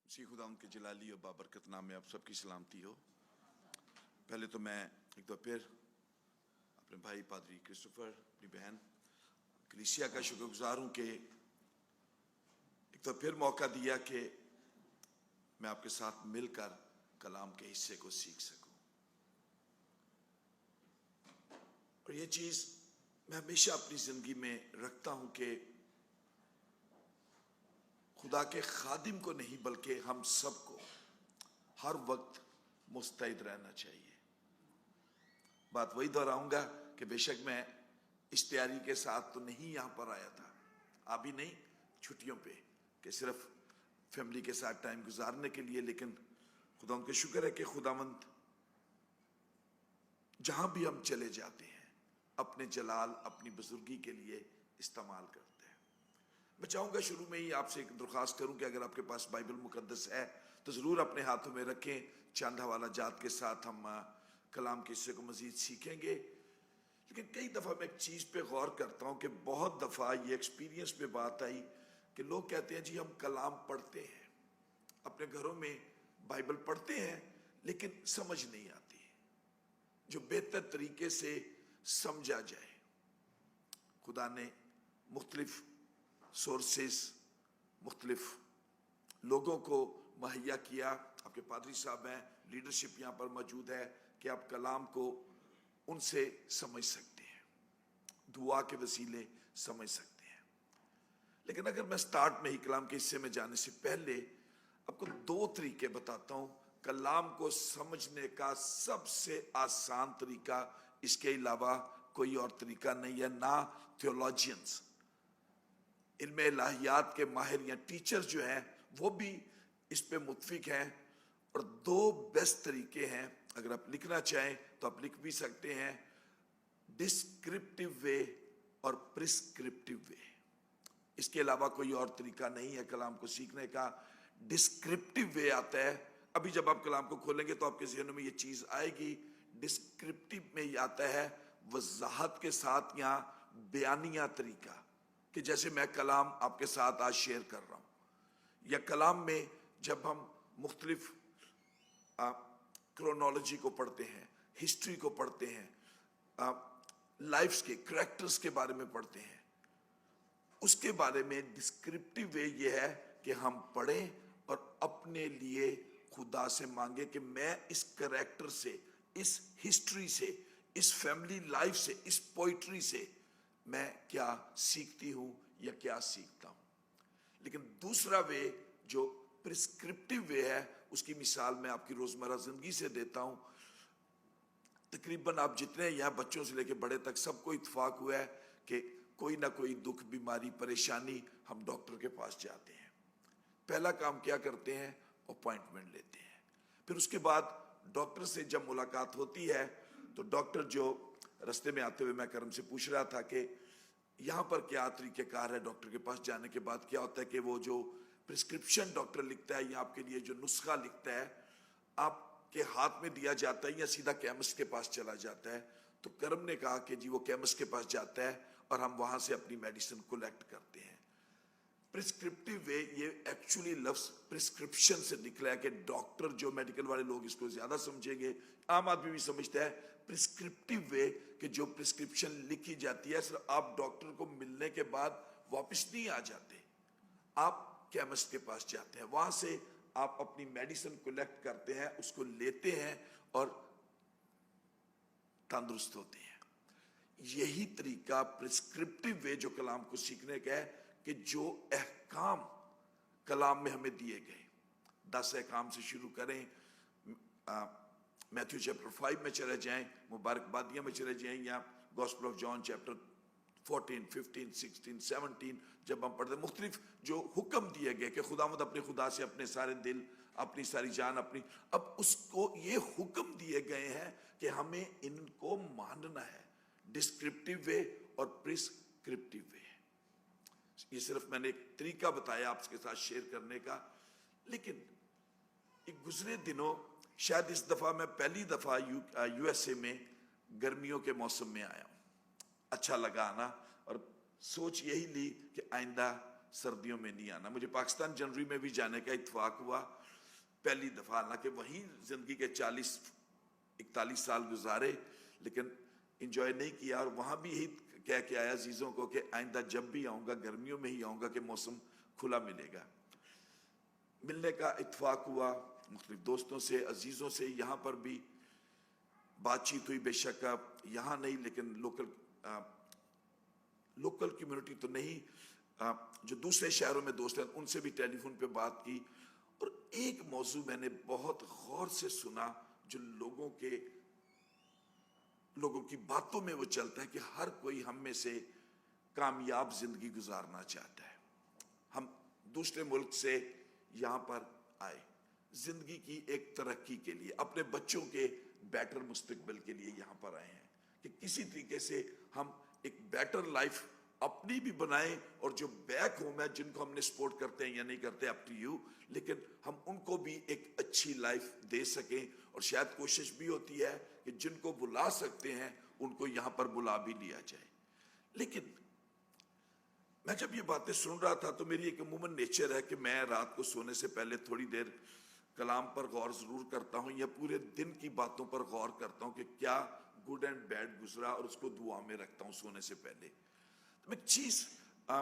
मसीह खुदा उनके जलाली और बाबरकत नाम में आप सबकी सलामती हो। पहले तो मैं एक बार फिर अपने भाई पादरी क्रिस्टोफर, अपनी बहन कलीसिया का शुक्रगुजार हूँ कि एक बार फिर मौका दिया कि मैं आपके साथ मिलकर कलाम के हिस्से को सीख सकूं। और ये चीज़ मैं हमेशा अपनी ज़िंदगी में रखता हूँ कि खुदा के खादिम को नहीं बल्कि हम सबको हर वक्त मुस्तैद रहना चाहिए। बात वही दोहराऊंगा कि बेशक मैं इस तैयारी के साथ तो नहीं यहाँ पर आया था, अभी नहीं छुट्टियों पे, कि सिर्फ फैमिली के साथ टाइम गुजारने के लिए, लेकिन खुदा उनके शुक्र है कि खुदावंद जहां भी हम चले जाते हैं अपने जलाल अपनी बुजुर्गी के लिए इस्तेमाल करते हैं। मैं चाहूंगा शुरू में ही आपसे एक दरख्वास्त करूं कि अगर आपके पास बाइबल मुकद्दस है तो ज़रूर अपने हाथों में रखें। चंद हवाला जात के साथ हम कलाम के हिस्से को मज़ीद सीखेंगे। लेकिन कई दफ़ा मैं एक चीज़ पे गौर करता हूं कि बहुत दफ़ा ये एक्सपीरियंस पे बात आई कि लोग कहते हैं जी हम कलाम पढ़ते हैं, अपने घरों में बाइबल पढ़ते हैं, लेकिन समझ नहीं आती जो बेहतर तरीके से समझा जाए। खुदा ने मुख्तलिफ सोर्सेस, मुख्तलिफ लोगों को मुहैया किया। आपके पादरी साहब हैं, लीडरशिप यहाँ पर मौजूद है कि आप कलाम को उनसे समझ सकते हैं, दुआ के वसीले समझ सकते हैं। लेकिन अगर मैं स्टार्ट में ही कलाम के हिस्से में जाने से पहले आपको दो तरीके बताता हूँ कलाम को समझने का। सबसे आसान तरीका, इसके अलावा कोई और तरीका नहीं है। ना थियोलॉजियंस, इल्म इलाहियात के माहिर या टीचर जो हैं वो भी इस पे मुत्फिक हैं। और दो बेस्ट तरीके हैं, अगर आप लिखना चाहें तो आप लिख भी सकते हैं, डिस्क्रिप्टिव वे और प्रिस्क्रिप्टिव वे। इसके अलावा कोई और तरीका नहीं है कलाम को सीखने का। डिस्क्रिप्टिव वे आता है, अभी जब आप कलाम को खोलेंगे तो आपके ज़हन में ये चीज़ आएगी। डिस्क्रिप्टिव में ये आता है वजाहत के साथ या बयानिया तरीका, कि जैसे मैं कलाम आपके साथ आज शेयर कर रहा हूँ, या कलाम में जब हम मुख्तलिफ क्रोनोलॉजी को पढ़ते हैं, हिस्ट्री को पढ़ते हैं, लाइफ्स के करैक्टर्स के बारे में पढ़ते हैं, उसके बारे में डिस्क्रिप्टिव वे ये है कि हम पढ़ें और अपने लिए खुदा से मांगे कि मैं इस करैक्टर से, इस हिस्ट्री से, इस फैमिली लाइफ से, इस पोइट्री से मैं क्या सीखती हूं या क्या सीखता हूं। लेकिन दूसरा वे जो प्रिस्क्रिप्टिव वे है, उसकी मिसाल मैं आपकी रोजमर्रा जिंदगी से देता हूं। तकरीबन आप जितने यहाँ बच्चों से लेकर बड़े तक सबको इत्तेफाक हुआ है कि कोई ना कोई दुख, बीमारी, परेशानी, हम डॉक्टर के पास जाते हैं। पहला काम क्या करते हैं? अपॉइंटमेंट लेते हैं। फिर उसके बाद डॉक्टर से जब मुलाकात होती है तो डॉक्टर, जो रास्ते में आते हुए मैं करम से पूछ रहा था कि यहाँ पर क्या तरीक़ेकार है डॉक्टर के पास जाने के बाद, क्या होता है कि वो जो प्रिस्क्रिप्शन डॉक्टर लिखता है या आपके लिए जो नुस्खा लिखता है आपके हाथ में दिया जाता है या सीधा केमिस्ट के पास चला जाता है। तो करम ने कहा कि जी वो केमिस्ट के पास जाता है और हम वहाँ से अपनी मेडिसिन कलेक्ट करते हैं। प्रिस्क्रिप्टिव वे, ये एक्चुअली लफ्ज प्रिस्क्रिप्शन से निकला है कि डॉक्टर, जो मेडिकल वाले लोग इसको ज्यादा समझेंगे, आम आदमी भी समझता है। प्रिस्क्रिप्टिव वे कि जो प्रिस्क्रिप्शन लिखी जाती है सिर्फ आप डॉक्टर को मिलने के बाद वापस नहीं आ जाते, आप केमिस्ट के पास जाते हैं, वहां से आप अपनी मेडिसिन कलेक्ट करते हैं, उसको लेते हैं और तंदुरुस्त होते हैं। यही तरीका प्रिस्क्रिप्टिव वे जो कलाम को सीखने का है कि जो अहकाम कलाम में हमें दिए गए, 10 अहकाम से शुरू करें, मैथ्यू चैप्टर 5 में चले जाएं, मुबारकबादियां में चले जाएं, या गॉस्पेल ऑफ जॉन चैप्टर 14, 15, 16, 17, जब हम पढ़ते मुख्तलिफ जो हुक्म दिए गए कि खुदावंद अपने खुदा से अपने सारे दिल, अपनी सारी जान, अपनी, अब उसको ये हुक्म दिए गए हैं कि हमें इनको मानना है। डिस्क्रिप्टिव वे और प्रिस्क्रिप्टिव वे। ये सिर्फ मैंने एक तरीका बताया आपके साथ शेयर करने का। लेकिन एक गुजरे दिनों, शायद इस दफा मैं पहली दफा यूएसए में गर्मियों के मौसम में आया हूं। अच्छा लगा आना, और सोच यही ली कि आइंदा सर्दियों में नहीं आना। मुझे पाकिस्तान जनवरी में भी जाने का इत्तेफाक हुआ, पहली दफा। हालांकि वहीं जिंदगी के 40-41 साल गुजारे, लेकिन इंजॉय नहीं किया। और वहां भी यही कह के आया अजीजों को कि आइंदा जब भी आऊंगा गर्मियों में ही आऊंगा कि मौसम खुला मिलेगा। मिलने का इत्तेफाक हुआ मुख्तलिफ दोस्तों से, अजीजों से। यहाँ पर भी बातचीत हुई, बेशक यहाँ नहीं लेकिन लोकल कम्युनिटी तो नहीं, जो दूसरे शहरों में दोस्त हैं उनसे भी टेलीफोन पे बात की। और एक मौजू मैंने बहुत गौर से सुना जो लोगों की बातों में वो चलता है कि हर कोई हम में से कामयाब जिंदगी गुजारना चाहता है। हम दूसरे मुल्क से यहाँ पर आए जिंदगी की एक तरक्की के लिए, अपने बच्चों के बेटर मुस्तकबिल के लिए यहाँ पर आए हैं कि किसी तरीके से हम एक बेटर लाइफ अपनी भी बनाएं, और जो बैक होम है जिनको हमने सपोर्ट करते हैं या नहीं करते अप टू यू, लेकिन हम उनको भी एक अच्छी लाइफ दे सकें। और शायद कोशिश भी होती है कि जिनको बुला सकते हैं उनको यहाँ पर बुला भी लिया जाए। लेकिन मैं जब ये बातें सुन रहा था तो मेरी एक अमूमन नेचर है कि मैं रात को सोने से पहले थोड़ी देर कलाम पर गौर जरूर करता हूँ, या पूरे दिन की बातों पर गौर करता हूँ कि क्या गुड एंड बैड गुजरा, और उसको दुआ में रखता हूँ सोने से पहले। तो एक चीज, I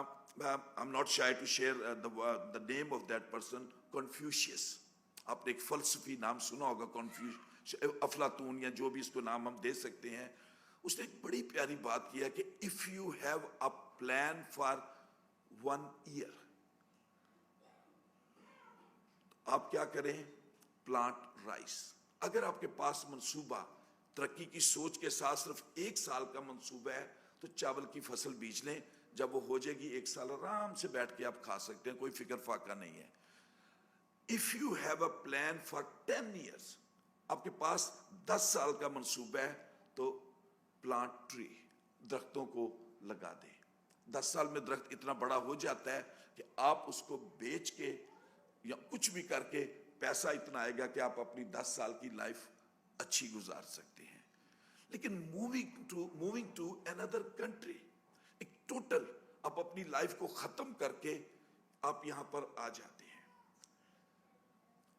am not shy to share the name of that person, Confucius. आपने एक फलसफी नाम सुना होगा, कन्फ्यूशियस, अफलातून, या जो भी इसको नाम हम दे सकते हैं। उसने एक बड़ी प्यारी बात किया कि if you have a plan for 1 year, आप क्या करें, प्लांट राइस। अगर आपके पास मंसूबा तरक्की की सोच के साथ सिर्फ 1 साल का मंसूबा है तो चावल की फसल बीज लें। जब वो हो जाएगी 1 साल आराम से बैठ के आप खा सकते हैं, कोई फिक्र फाका नहीं है। If you have a plan for 10 years, आपके पास 10 साल का मंसूबा है तो प्लांट ट्री, दरख्तों को लगा दें। 10 साल में दरख्त इतना बड़ा हो जाता है कि आप उसको बेच के या कुछ भी करके पैसा इतना आएगा कि आप अपनी 10 साल की लाइफ अच्छी गुजार सकते हैं। लेकिन मूविंग टू अनदर कंट्री, एक टोटल आप अपनी लाइफ को खत्म करके आप यहां पर आ जाते हैं।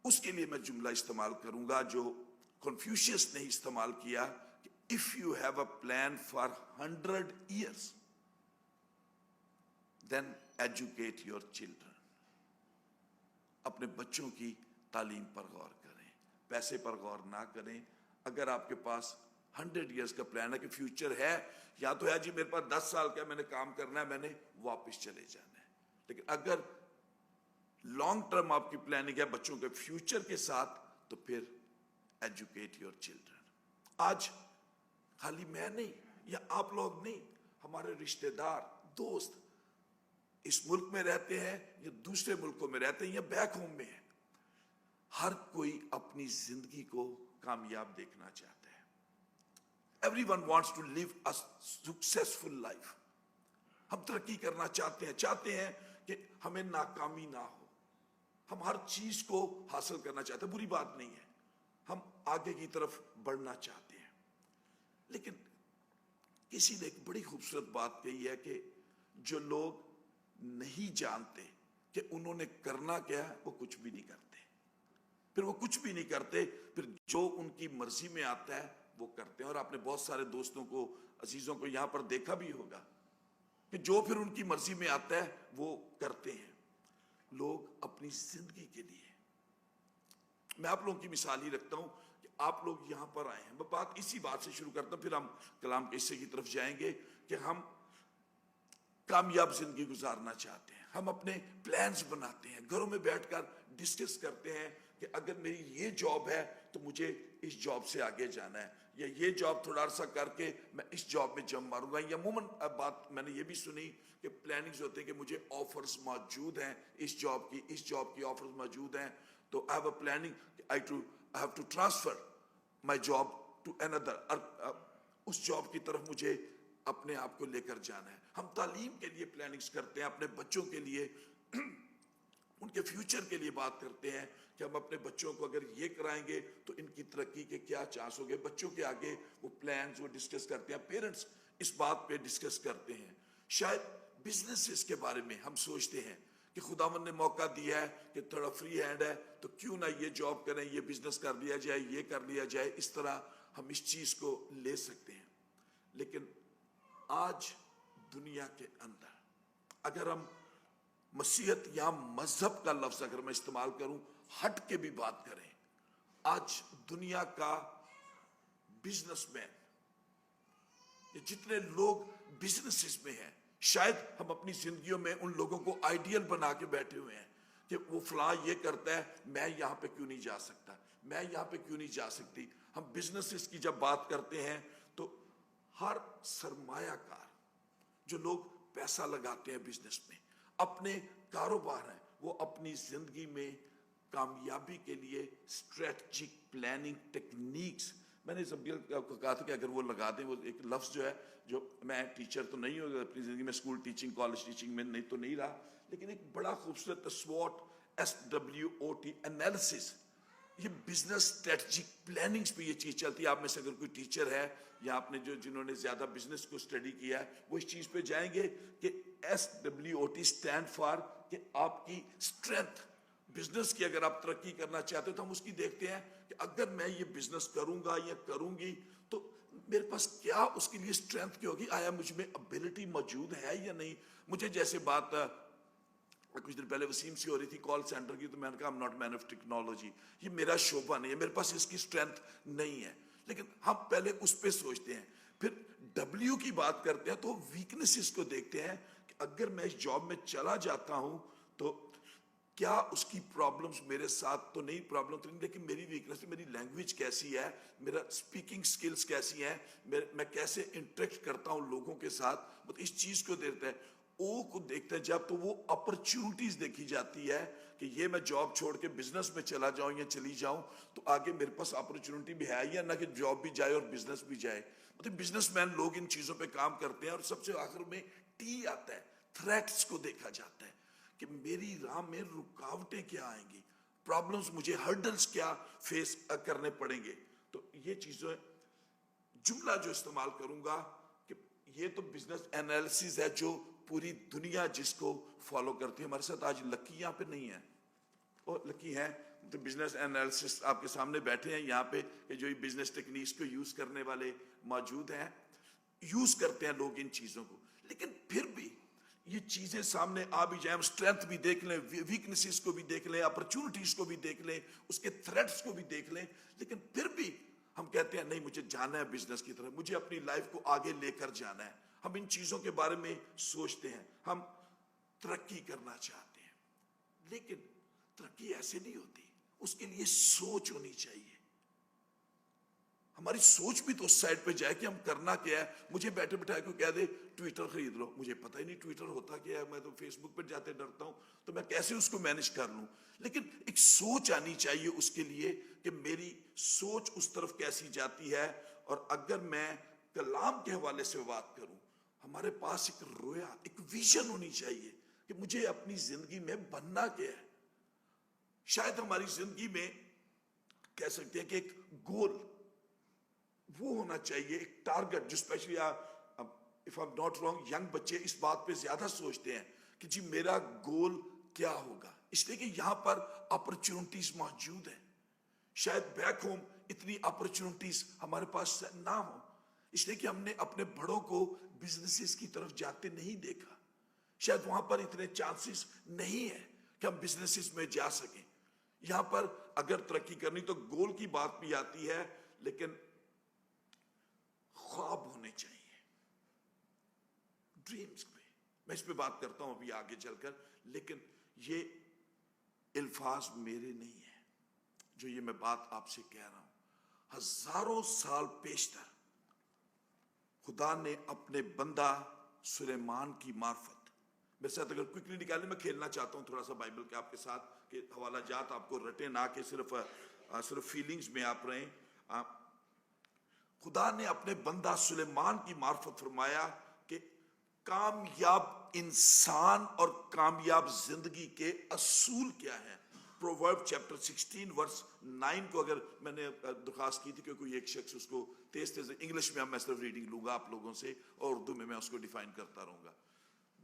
उसके लिए मैं जुमला इस्तेमाल करूंगा जो कन्फ्यूशियस ने इस्तेमाल किया कि if you have a plan for 100 years then educate your children. अपने बच्चों की तालीम पर गौर करें, पैसे पर गौर ना करें। अगर आपके पास 100 ईयर्स का प्लान है कि फ्यूचर है, या तो है जी मेरे पास 10 साल का मैंने काम करना है, मैंने वापस चले जाना है। लेकिन अगर लॉन्ग टर्म आपकी प्लानिंग है बच्चों के फ्यूचर के साथ, तो फिर एजुकेट योर चिल्ड्रन। आज खाली मैं नहीं या आप लोग नहीं, हमारे रिश्तेदार, दोस्त इस मुल्क में रहते हैं या दूसरे मुल्कों में रहते हैं या बैक होम में है, हर कोई अपनी जिंदगी को कामयाब देखना चाहता है। Everyone wants to live a successful life. हम तरक्की करना चाहते हैं कि हमें नाकामी ना हो। हम हर चीज को हासिल करना चाहते हैं, बुरी बात नहीं है, हम आगे की तरफ बढ़ना चाहते हैं। लेकिन किसी ने एक बड़ी खूबसूरत बात कही है कि जो लोग नहीं जानते कि उन्होंने करना क्या है, वो कुछ भी नहीं करते। फिर वो कुछ भी नहीं करते, फिर जो उनकी मर्जी में आता है वो करते हैं। और आपने बहुत सारे दोस्तों को, अजीजों को यहां पर देखा भी होगा कि जो फिर उनकी मर्जी में आता है वो करते हैं। लोग अपनी जिंदगी के लिए, मैं आप लोगों की मिसाल ही रखता हूं कि आप लोग यहां पर आए हैं। मैं बात इसी बात से शुरू करता हूं, फिर हम कलाम के हिस्से की तरफ जाएंगे कि हम कामयाब जिंदगी गुजारना चाहते हैं। हम अपने प्लान्स बनाते हैं, घरों में बैठकर डिस्कस करते हैं कि अगर मेरी ये जॉब है तो मुझे इस जॉब से आगे जाना है, या ये जॉब थोड़ा सा करके मैं इस जॉब में जम मारूंगा। या अमूमन बात मैंने ये भी सुनी कि प्लानिंग्स होते हैं कि मुझे ऑफर्स मौजूद हैं, इस जॉब की ऑफर्स मौजूद हैं, तो I have a planning, I have to transfer my job to another, उस जॉब की तरफ मुझे अपने आप को लेकर जाना है। हम तालीम के लिए प्लानिंग्स करते हैं, अपने बच्चों के लिए उनके फ्यूचर के लिए बात करते हैं कि हम अपने बच्चों को अगर ये कराएंगे तो इनकी तरक्की के क्या चांस होंगे। बच्चों के आगे वो प्लान्स वो डिस्कस करते हैं, पेरेंट्स इस बात पे डिस्कस करते हैं। शायद बिजनेसेस के बारे में हम सोचते हैं कि खुदावन ने मौका दिया है कि थोड़ा फ्री हैंड है, तो क्यों ना ये जॉब करें, ये बिजनेस कर लिया जाए, ये कर लिया जाए। इस तरह हम इस चीज को ले सकते हैं। लेकिन आज दुनिया के अंदर अगर हम मसीहत या मजहब का लफ्ज अगर मैं इस्तेमाल करूं, हट के भी बात करें, आज दुनिया का बिजनेसमैन, जितने लोग बिजनेसेस में हैं, शायद हम अपनी जिंदगियों में उन लोगों को आइडियल बना के बैठे हुए हैं कि वो फला ये करता है, मैं यहां पे क्यों नहीं जा सकता, मैं यहां पे क्यों नहीं जा सकती। हम बिजनेसेस की जब बात करते हैं तो हर सरमायाकार, जो लोग पैसा लगाते हैं बिजनेस में, अपने कारोबार है, वो अपनी जिंदगी में कामयाबी के लिए स्ट्रेटजिक प्लानिंग टेक्निक्स, मैंने सब आपको कहा था कि अगर वो लगा दें, वो एक लफ्ज जो है, जो मैं टीचर तो नहीं हूँ अपनी जिंदगी में, स्कूल टीचिंग कॉलेज टीचिंग में नहीं तो नहीं रहा, लेकिन एक बड़ा खूबसूरत SWOT, SWOT एनालिसिस, ये बिजनेस स्ट्रेटजिक प्लानिंग्स पे ये चीज चलती है। आप में से अगर कोई टीचर है या आपने जिन्होंने ज्यादा बिजनेस को स्टडी किया है, वो इस चीज पे जाएंगे कि SWOT स्टैंड फॉर कि आपकी स्ट्रेंथ, बिजनेस की अगर आप तरक्की करना चाहते हो तो हम उसकी देखते हैं कि अगर मैं ये बिजनेस करूंगा या करूंगी तो मेरे पास क्या उसके लिए स्ट्रेंथ की होगी, आया मुझ में एबिलिटी मौजूद है या नहीं। मुझे जैसे बात कुछ दिन पहले वसीम से हो रही थी कॉल सेंटर की, तो मैंने कहा आई am not man of technology, ये मेरा शोभा नहीं है, मेरे पास इसकी स्ट्रेंथ नहीं है। लेकिन हम पहले उस पर सोचते हैं, फिर W की बात करते हैं तो वीकनेसेस को देखते हैं कि अगर मैं इस जॉब में चला जाता हूं तो क्या उसकी प्रॉब्लम्स मेरे साथ तो नहीं, प्रॉब्लम तो नहीं, लेकिन मेरी वीकनेस, मेरी लैंग्वेज कैसी है, मेरा स्पीकिंग स्किल्स कैसी हैं, मैं कैसे इंटरेक्ट करता हूं लोगों के साथ, मतलब इस चीज को देखते हैं। ओ को देखते हैं जब, तो वो अपॉर्चुनिटीज देखी जाती है कि ये मैं जॉब छोड़ के बिजनेस में चला जाऊं या चली जाऊं तो आगे मेरे पास अपॉर्चुनिटी भी है या ना, कि जॉब भी जाए और बिजनेस भी जाए। मतलब बिजनेसमैन लोग इन चीजों पे काम करते हैं। और सबसे आखिर में T आता है, थ्रेट्स को देखा जाता है कि मेरी राह में रुकावटें क्या आएंगी, प्रॉब्लम्स, मुझे हर्डल्स क्या फेस करने पड़ेंगे। तो ये चीजें, जुमला जो इस्तेमाल करूंगा कि ये तो बिजनेस एनालिसिस है जो पूरी दुनिया जिसको फॉलो करती है। हमारे साथ आज लकी यहाँ पे नहीं है, और लकी है तो बिजनेस एनालिसिस आपके सामने बैठे हैं यहाँ पे, जो बिजनेस टेक्निक्स को यूज करने वाले मौजूद हैं, यूज करते हैं लोग इन चीजों को। लेकिन फिर भी ये चीजें सामने आ भी जाए, हम स्ट्रेंथ भी देख लें, वीकनेसेस को भी देख लें, अपॉर्चुनिटीज को भी देख लें, उसके थ्रेट्स को भी देख लें, लेकिन फिर भी हम कहते हैं नहीं, मुझे जाना है बिजनेस की तरफ, मुझे अपनी लाइफ को आगे लेकर जाना है। हम इन चीजों के बारे में सोचते हैं, हम तरक्की करना चाहते हैं, लेकिन तरक्की ऐसे नहीं होती, उसके लिए सोच होनी चाहिए। हमारी सोच भी तो उस साइड पे जाए कि हम करना क्या है। मुझे बैठे बिठाए को कह दे ट्विटर खरीद लो, मुझे पता ही नहीं ट्विटर होता क्या है, मैं तो फेसबुक पर जाते डरता हूं, तो मैं कैसे उसको मैनेज कर लूं। लेकिन एक सोच आनी चाहिए उसके लिए कि मेरी सोच उस तरफ कैसी जाती है। और अगर मैं कलाम के हवाले से बात करूं, हमारे पास एक रोया, एक विजन होनी चाहिए कि मुझे अपनी जिंदगी में बनना क्या है। शायद हमारी जिंदगी में कह सकते हैं कि एक गोल वो होना चाहिए, एक टारगेट, जो specially if I am not wrong young बच्चे इस बात पे ज्यादा सोचते हैं कि जी मेरा गोल क्या होगा, इसलिए कि यहां पर अपॉर्चुनिटीज मौजूद है। शायद बैक होम इतनी अपॉर्चुनिटीज हमारे पास ना हो, इसलिए कि हमने अपने बड़ों को बिजनेसेस की तरफ जाते नहीं देखा। शायद वहां पर इतने चांसेस नहीं है कि हम बिजनेसेस में जा सकें। यहां पर अगर तरक्की करनी तो गोल की बात भी आती है, लेकिन ख्वाब होने चाहिए, ड्रीम्स पे मैं इस पे बात करता हूं अभी आगे चलकर। लेकिन ये अल्फाज मेरे नहीं है जो ये मैं बात आपसे कह रहा हूं। हजारों साल पेशतर खुदा ने अपने बंदा सुलेमान की मार्फत, मेरे साथ अगर क्विकली निकाले, मैं खेलना चाहता हूं थोड़ा सा बाइबल के आपके साथ, कि हवाला जात आपको रटे ना के सिर्फ फीलिंग्स में आप रहें। खुदा ने अपने बंदा सुलेमान की मार्फत फरमाया कि कामयाब इंसान और कामयाब जिंदगी के असूल क्या है। प्रोवर्ब चैप्टर 16 वर्स 9 को अगर मैंने दरखास्त की थी कि कोई एक शख्स उसको तेज तेज इंग्लिश में, मैं सिर्फ रीडिंग लूंगा आप लोगों से और उर्दू में मैं उसको डिफाइन करता रहूंगा।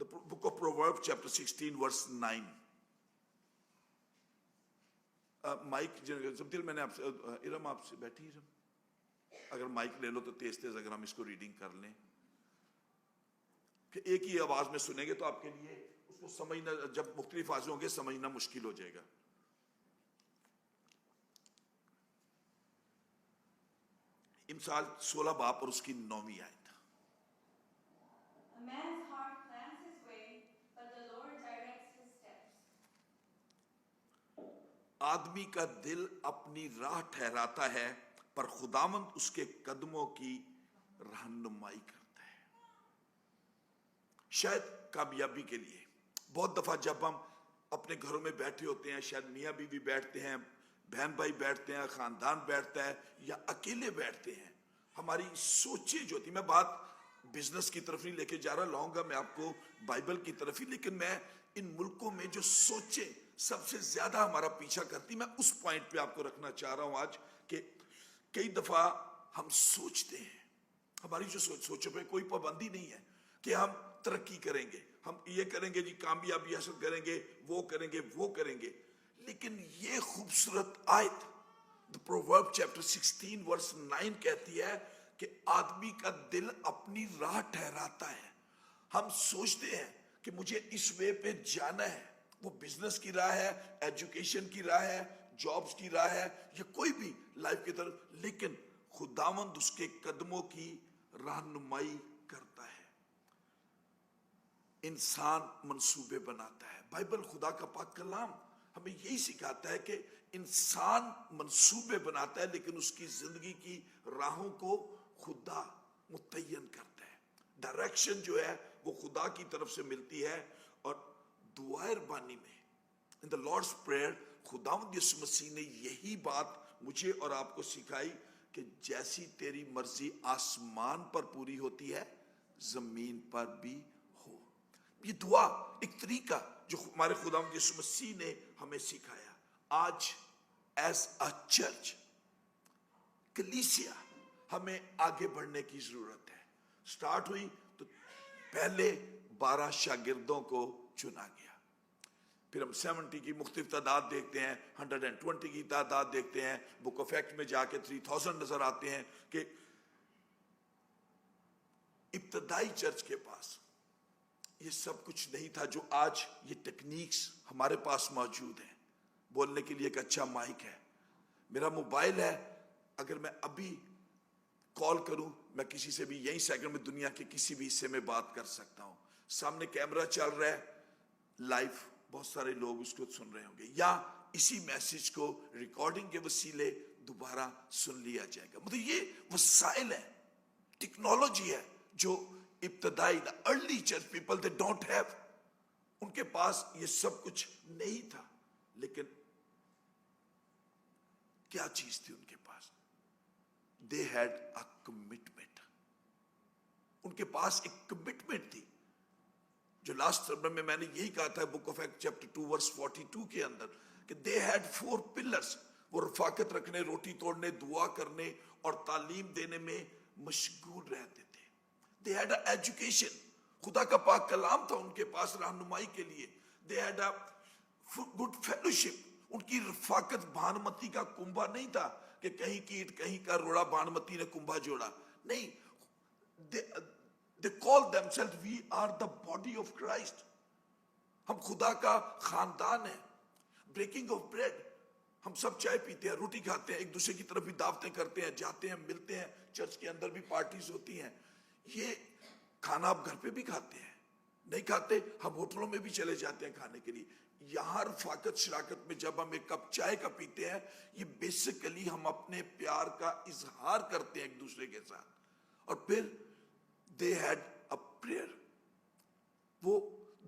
The book of Proverbs chapter 16 verse 9. Mic जब्दिल, मैंने आपसे, इरम आपसे बैठी, इरम अगर माइक ले लो तो तेज तेज अगर हम इसको रीडिंग कर लें कि एक ही आवाज में सुनेंगे तो आपके लिए उसको समझना, जब मुख्तलिफ आवाजें होंगे समझना मुश्किल हो जाएगा। इमसाल 16 बाप और उसकी 9वीं आयत। A man's heart plans his way, but the Lord directs his steps. आदमी का दिल अपनी राह ठहराता है, पर खुदावंद उसके कदमों की रहनुमाई करता है। शायद कामयाबी के लिए बहुत दफा जब हम अपने घरों में बैठे होते हैं, शायद मियाँ बीवी बैठते हैं, बहन भाई बैठते हैं, खानदान बैठता है या अकेले बैठते हैं, हमारी सोचें जो थी, मैं बात बिजनेस की तरफ नहीं लेके जा रहा, लाऊंगा मैं आपको बाइबल की तरफ ही, लेकिन मैं इन मुल्कों में जो सोचे सबसे ज्यादा हमारा पीछा करती, मैं उस पॉइंट पे आपको रखना चाह रहा हूं आज कि कई दफा हम सोचते हैं, हमारी जो सोचों पे कोई पाबंदी नहीं है कि हम तरक्की करेंगे, हम ये करेंगे जी, कामयाबी हासिल करेंगे, वो करेंगे, लेकिन ये खूबसूरत आयत द प्रोवर्ब चैप्टर 16 वर्स 9 कहती है कि आदमी का दिल अपनी राह ठहराता है। हम सोचते हैं कि मुझे इस वे पे जाना है, वो बिजनेस की राह है, एजुकेशन की राह है, जॉब्स की राह है, या कोई भी लाइफ की तरफ, लेकिन खुदावंद उसके कदमों की रहनुमाई करता है। इंसान मंसूबे बनाता है। बाइबल खुदा का पाक कलाम हमें यही सिखाता है कि इंसान मंसूबे बनाता है, लेकिन उसकी जिंदगी की राहों को खुदा मुतय्यन करता है। डायरेक्शन जो है वो खुदा की तरफ से मिलती है। और दुआ रबानी में, इन द लॉर्ड्स प्रेयर, खुदावंद यीशु मसीह ने यही बात मुझे और आपको सिखाई कि जैसी तेरी मर्जी आसमान पर पूरी होती है, जमीन पर भी हो। ये दुआ एक तरीका जो हमारे खुदावंद यीशु मसीह ने हमें सिखाया। आज एज अ चर्च, कलीसिया, हमें आगे बढ़ने की जरूरत है। स्टार्ट हुई तो पहले 12 शागिर्दों को चुना गया, फिर हम 70 की मुख्तलिफ तादाद देखते हैं, 120 की तादाद देखते हैं, बुक ऑफ एक्ट में जाके 3000 नजर आते हैं कि इब्तदाई चर्च के पास ये सब कुछ नहीं था जो आज ये टेक्निक्स हमारे पास मौजूद है। बोलने के लिए एक अच्छा माइक है, मेरा मोबाइल है, अगर मैं अभी कॉल करूं, मैं किसी से भी यही सेकंड में दुनिया के किसी भी हिस्से में बात कर सकता हूं। सामने कैमरा चल रहा है लाइव, बहुत सारे लोग उसको सुन रहे होंगे, या इसी मैसेज को रिकॉर्डिंग के वसीले दोबारा सुन लिया जाएगा। मतलब ये वसाइल है, टेक्नोलॉजी है जो इब्तदाई early church people they don't have, उनके पास ये सब कुछ नहीं था। लेकिन क्या चीज थी उनके पास? They had a commitment. उनके पास एक कमिटमेंट थी, जो लास्ट सर्मन में मैंने यही कहा था book of Act chapter 2 verse 42 के अंदर, कि दे हैड 4 पिलर्स। वो रफाकत रखने, रोटी तोड़ने, दुआ करने और तालीम देने में मशगूल रहते थे। दे हैड अ एजुकेशन, खुदा का पाक कलाम था उनके पास रहनुमाई के लिए। They had a good fellowship, उनकी रफाकत भानुमती का कुंभा नहीं था कि कहीं की ईंट कहीं का रोड़ा, भानुमती ने कुंभा जोड़ा, नहीं। They call themselves, we are the body of Christ. हम खुदा का खानदान है। ब्रेकिंग ऑफ ब्रेड, हम सब चाय पीते हैं, रोटी खाते हैं, एक दूसरे की तरफ भी दावतें करते हैं, जाते हैं, मिलते हैं, चर्च के अंदर भी पार्टीज होती हैं। ये खाना आप घर पे भी खाते हैं, नहीं खाते हम होटलों में भी चले जाते हैं खाने के लिए। यहाँ रफाकत शराकत में जब हम एक कप चाय का पीते हैं, ये बेसिकली हम अपने प्यार का इजहार करते हैं एक दूसरे के साथ। और फिर दे हैड अ प्रेयर, वो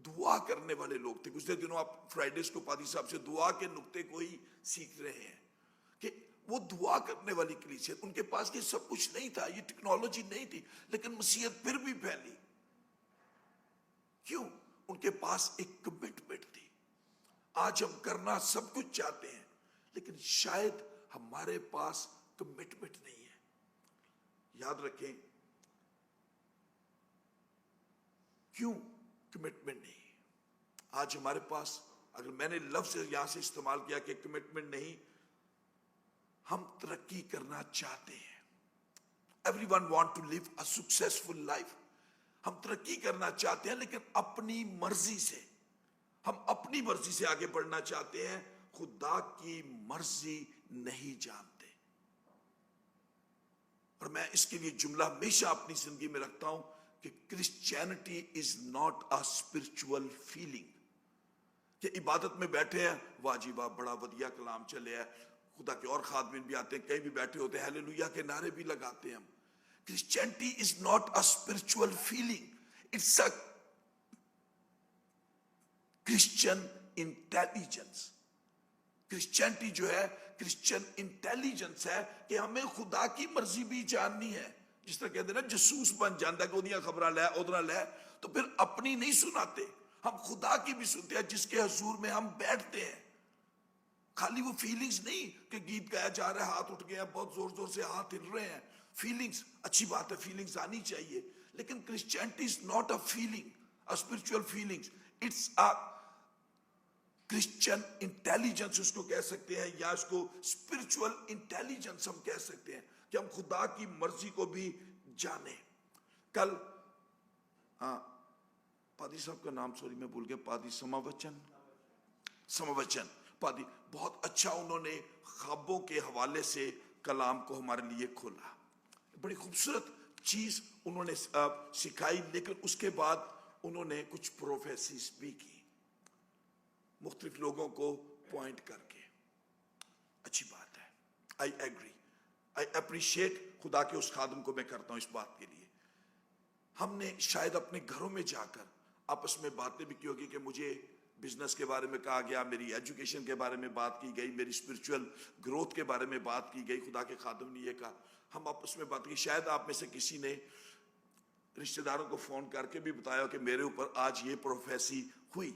दुआ करने वाले लोग थे। पिछले दिनों आप फ्राइडेज को पादी साहब से दुआ के नुक्ते को ही सीख रहे हैं कि वो दुआ करने वाली कलीसिया, उनके पास ये सब कुछ नहीं था, ये टेक्नोलॉजी नहीं थी, लेकिन मसीहत फिर भी फैली। क्यों? उनके पास एक कमिटमेंट थी। आज हम करना सब कुछ चाहते हैं, लेकिन शायद हमारे पास कमिटमेंट नहीं है। याद रखें, क्यों कमिटमेंट नहीं। आज हमारे पास, अगर मैंने लफ्ज यहां से इस्तेमाल किया कि कमिटमेंट नहीं, हम तरक्की करना चाहते हैं। Everyone want to live a successful life. हम तरक्की करना चाहते हैं, लेकिन अपनी मर्जी से। हम अपनी मर्जी से आगे बढ़ना चाहते हैं, खुदा की मर्जी नहीं जानते। और मैं इसके लिए जुमला हमेशा अपनी जिंदगी में रखता हूं कि Christianity is not a spiritual feeling. कि इबादत में बैठे हैं, वाह जी वाह, बड़ा वधिया कलाम चले है, खुदा के और खादमिन भी आते हैं, कहीं भी बैठे होते हैं, हालेलुया के नारे भी लगाते हैं हम। Christianity is not a spiritual feeling, it's a Christian intelligence. Christianity जो है, क्रिश्चियन इंटेलिजेंस है कि हमें खुदा की मर्जी भी जाननी है। जिस तरह कहते हैं ना, जसूस बन जाता है कि ओदियां खबरां लै ओदरा लै, तो फिर अपनी नहीं सुनाते, हम खुदा की भी सुनते हैं, जिसके हजूर में हम बैठते हैं। खाली वो फीलिंग्स नहीं कि गीत गाया जा रहा है, हाथ उठ गए हैं, बहुत जोर जोर से हाथ हिल रहे हैं। फीलिंग्स अच्छी बात है, फीलिंग्स आनी चाहिए, लेकिन Christianity is not a feeling, a spiritual feelings, it's a Christian intelligence उसको कह सकते हैं, या इसको स्पिरिचुअल इंटेलिजेंस हम कह सकते हैं, कि हम खुदा की मर्जी को भी जाने। कल पादी साहब का नाम सॉरी मैं भूल गया, पादी समवचन पादी, बहुत अच्छा उन्होंने ख्वाबों के हवाले से कलाम को हमारे लिए खोला। बड़ी खूबसूरत चीज उन्होंने सिखाई, लेकिन उसके बाद उन्होंने कुछ प्रोफेसीज भी की, मुख्तलिफ लोगों को पॉइंट करके। अच्छी बात है, आई एग्री, आई अप्रिशिएट, खुदा के उस खादम को मैं करता हूं इस बात के लिए। हमने शायद अपने घरों में जाकर आपस में बातें भी की होगी कि मुझे बिजनेस के बारे में कहा गया, मेरी एजुकेशन के बारे में बात की गई, मेरी स्पिरिचुअल ग्रोथ के बारे में बात की गई, खुदा के खादम ने ये कहा, हम आपस में बात की। शायद आप में से किसी ने रिश्तेदारों को फोन करके भी बताया कि मेरे ऊपर आज ये प्रोफेसी हुई,